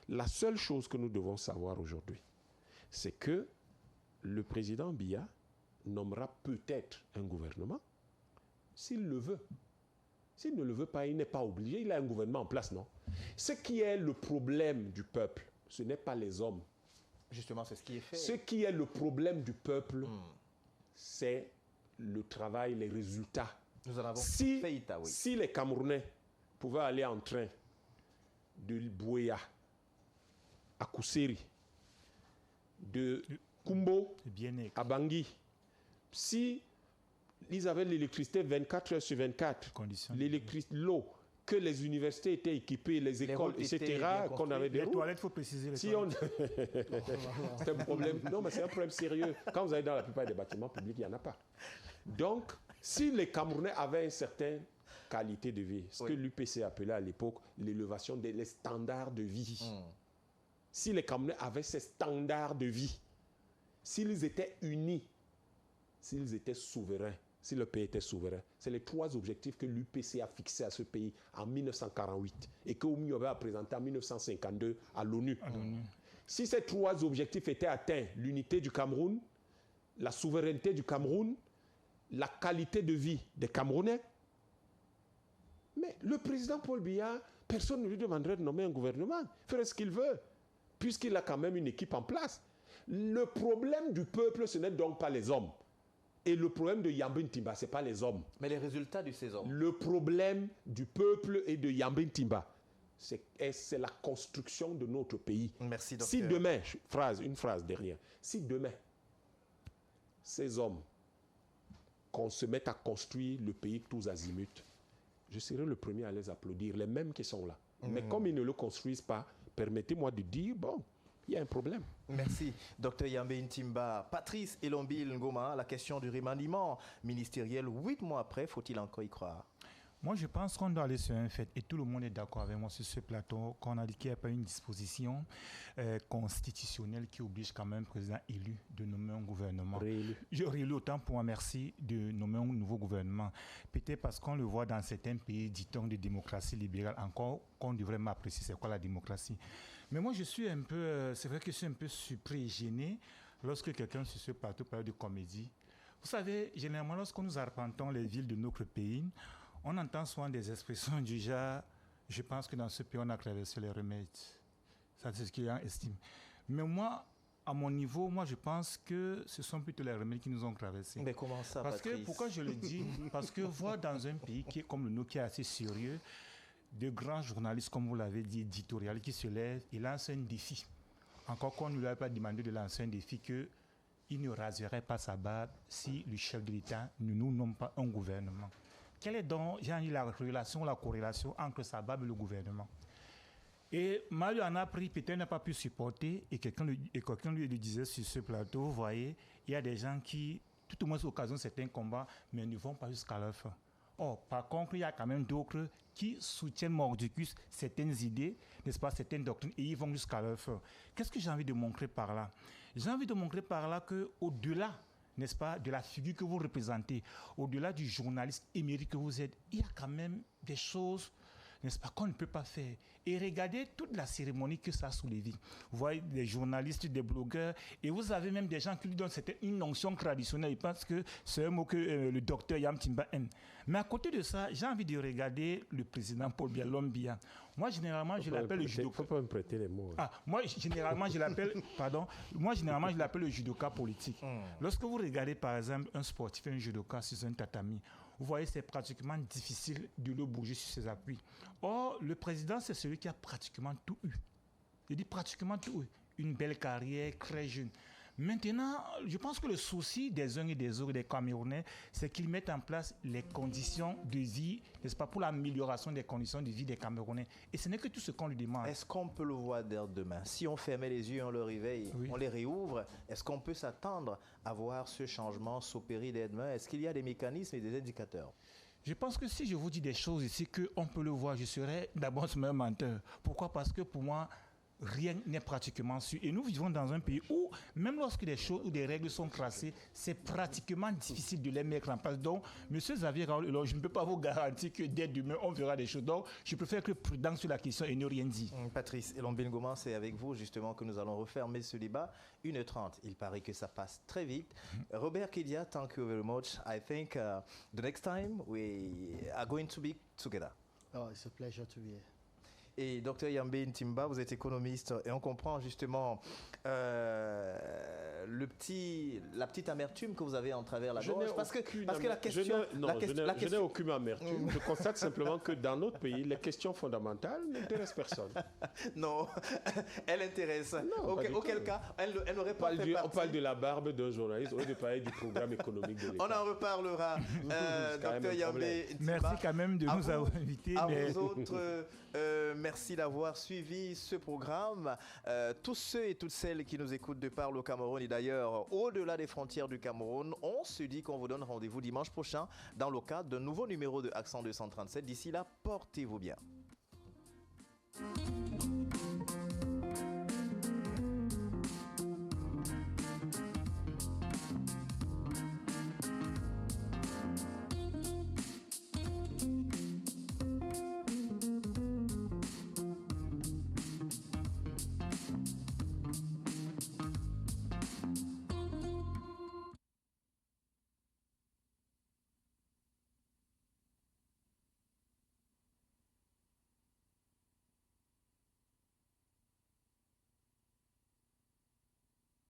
La seule chose que nous devons savoir aujourd'hui, c'est que le président Biya nommera peut-être un gouvernement s'il le veut. S'il ne le veut pas, il n'est pas obligé. Il a un gouvernement en place, non? Ce qui est le problème du peuple, ce n'est pas les hommes. Justement, c'est ce qui est fait. Ce qui est le problème du peuple, c'est le travail, les résultats. Nous en avons fait état, oui. Si les Camerounais pouvaient aller en train de Buea à Kousseri, de Kumbo à Bangui, si ils avaient l'électricité 24 heures sur 24, l'eau, que les universités étaient équipées, les écoles, etc., qu'on avait des routes. Les toilettes, il faut préciser. C'est un problème. Non, mais c'est un problème sérieux. Quand vous allez dans la plupart des bâtiments publics, il n'y en a pas. Donc, si les Camerounais avaient une certaine qualité de vie, ce que l'UPC appelait à l'époque l'élévation des standards de vie, si les Camerounais avaient ces standards de vie, s'ils étaient unis, s'ils étaient souverains, si le pays était souverain, c'est les 3 objectifs que l'UPC a fixés à ce pays en 1948 et que Oumio a présenté en 1952 à l'ONU. Si ces 3 objectifs étaient atteints, l'unité du Cameroun, la souveraineté du Cameroun, la qualité de vie des Camerounais, mais le président Paul Biya, personne ne lui demanderait de nommer un gouvernement. Il ferait ce qu'il veut, puisqu'il a quand même une équipe en place. Le problème du peuple, ce n'est donc pas les hommes. Et le problème de Yambin Timba, ce n'est pas les hommes. Mais les résultats de ces hommes. Le problème du peuple et de Yambin Timba, c'est la construction de notre pays. Merci, docteur. Si demain, une phrase derrière, si demain, ces hommes, qu'on se mette à construire le pays tous azimuts, je serai le premier à les applaudir, les mêmes qui sont là. Mais comme ils ne le construisent pas, permettez-moi de dire, bon, il y a un problème. Merci, Dr Yambin Timba. Patrice Elombil Ngoma, la question du remaniement ministériel, 8 mois après, faut-il encore y croire? Moi, je pense qu'on doit aller sur un fait, et tout le monde est d'accord avec moi sur ce plateau, qu'on a dit qu'il n'y a pas une disposition constitutionnelle qui oblige quand même le président élu de nommer un gouvernement. Réélu, autant pour moi, merci de nommer un nouveau gouvernement. Peut-être parce qu'on le voit dans certains pays, dit-on, de démocratie libérale, encore qu'on devrait m'apprécier c'est quoi la démocratie. Mais moi, je suis un peu, c'est vrai que je suis un peu surpris et gêné lorsque quelqu'un sur ce plateau parle de comédie. Vous savez, généralement, lorsque nous arpentons les villes de notre pays, on entend souvent des expressions du genre « je pense que dans ce pays, on a traversé les remèdes ». Ça, c'est ce qu'il estime. Mais moi, à mon niveau, moi, je pense que ce sont plutôt les remèdes qui nous ont traversés. Mais comment ça, Parce Patrice? que, pourquoi je le dis? Parce que voir dans un pays qui est comme le nôtre, qui est assez sérieux, de grands journalistes, comme vous l'avez dit, éditorialistes, qui se lèvent et lancent un défi. Encore qu'on ne lui a pas demandé de lancer un défi qu'il ne raserait pas sa barbe si le chef de l'État ne nous nomme pas un gouvernement. Quelle est donc, j'ai dit, la relation, la corrélation entre sa barbe et le gouvernement? Et Mario en a pris, peut-être n'a pas pu supporter, et quelqu'un lui disait sur ce plateau, vous voyez, il y a des gens qui, tout au moins occasionnent certains combats, mais ne vont pas jusqu'à leur fin. Or, par contre, il y a quand même d'autres qui soutiennent mordicus certaines idées, n'est-ce pas, certaines doctrines, et ils vont jusqu'à leur fin. Qu'est-ce que j'ai envie de montrer par là? J'ai envie de montrer par là qu'au-delà, n'est-ce pas, de la figure que vous représentez, au-delà du journaliste émérite que vous êtes, il y a quand même des choses, n'est-ce pas, qu'on ne peut pas faire. Et regardez toute la cérémonie que ça a soulevé. Vous voyez des journalistes, des blogueurs, et vous avez même des gens qui lui donnent une onction traditionnelle. Ils pensent que c'est un mot que le docteur Yam Timba aime. Mais à côté de ça, j'ai envie de regarder le président Paul Biya. Moi, généralement, je l'appelle le judoka. Il ne faut pas me prêter les mots. Ah, moi, généralement, je l'appelle, je l'appelle le judoka politique. Lorsque vous regardez, par exemple, un sportif, un judoka sur un tatami, vous voyez, c'est pratiquement difficile de le bouger sur ses appuis. Or, le président, c'est celui qui a pratiquement tout eu. Je dis pratiquement tout eu. Une belle carrière, très jeune. Maintenant, je pense que le souci des uns et des autres, des Camerounais, c'est qu'ils mettent en place les conditions de vie, n'est-ce pas, pour l'amélioration des conditions de vie des Camerounais. Et ce n'est que tout ce qu'on lui demande. Est-ce qu'on peut le voir dès demain? Si on fermait les yeux, on le réveille, on les réouvre, est-ce qu'on peut s'attendre à voir ce changement s'opérer dès demain? Est-ce qu'il y a des mécanismes et des indicateurs? Je pense que si je vous dis des choses ici qu'on peut le voir, je serais d'abord un menteur. Pourquoi? Parce que pour moi, rien n'est pratiquement sûr. Et nous vivons dans un pays où, même lorsque des choses ou des règles sont tracées, c'est pratiquement difficile de les mettre en place. Donc, M. Xavier Raoul, je ne peux pas vous garantir que dès demain, on verra des choses. Donc, je préfère être prudent sur la question et ne rien dire. Patrice Elombengoman, c'est avec vous justement que nous allons refermer ce débat. 1h30, il paraît que ça passe très vite. Robert Kedia, thank you very much. I think the next time we are going to be together. Oh, it's a pleasure to be here. Et Dr Yambe Ntimba, vous êtes économiste et on comprend justement la petite amertume que vous avez en travers la gorge. Parce que la question... Je n'ai aucune amertume. Je constate simplement que dans notre pays, les questions fondamentales n'intéressent personne. Non, elle intéresse. Auquel cas, elle n'aurait pas fait partie. On parle de la barbe d'un journaliste au lieu de parler du programme économique de l'État. On en reparlera. Dr Yambe Ntimba. Merci quand même de nous avoir invités. À vous autres, merci d'avoir suivi ce programme. Tous ceux et toutes celles qui nous écoutent de par le Cameroun et d'ailleurs au-delà des frontières du Cameroun, on se dit qu'on vous donne rendez-vous dimanche prochain dans le cadre d'un nouveau numéro de Accent 237. D'ici là, portez-vous bien.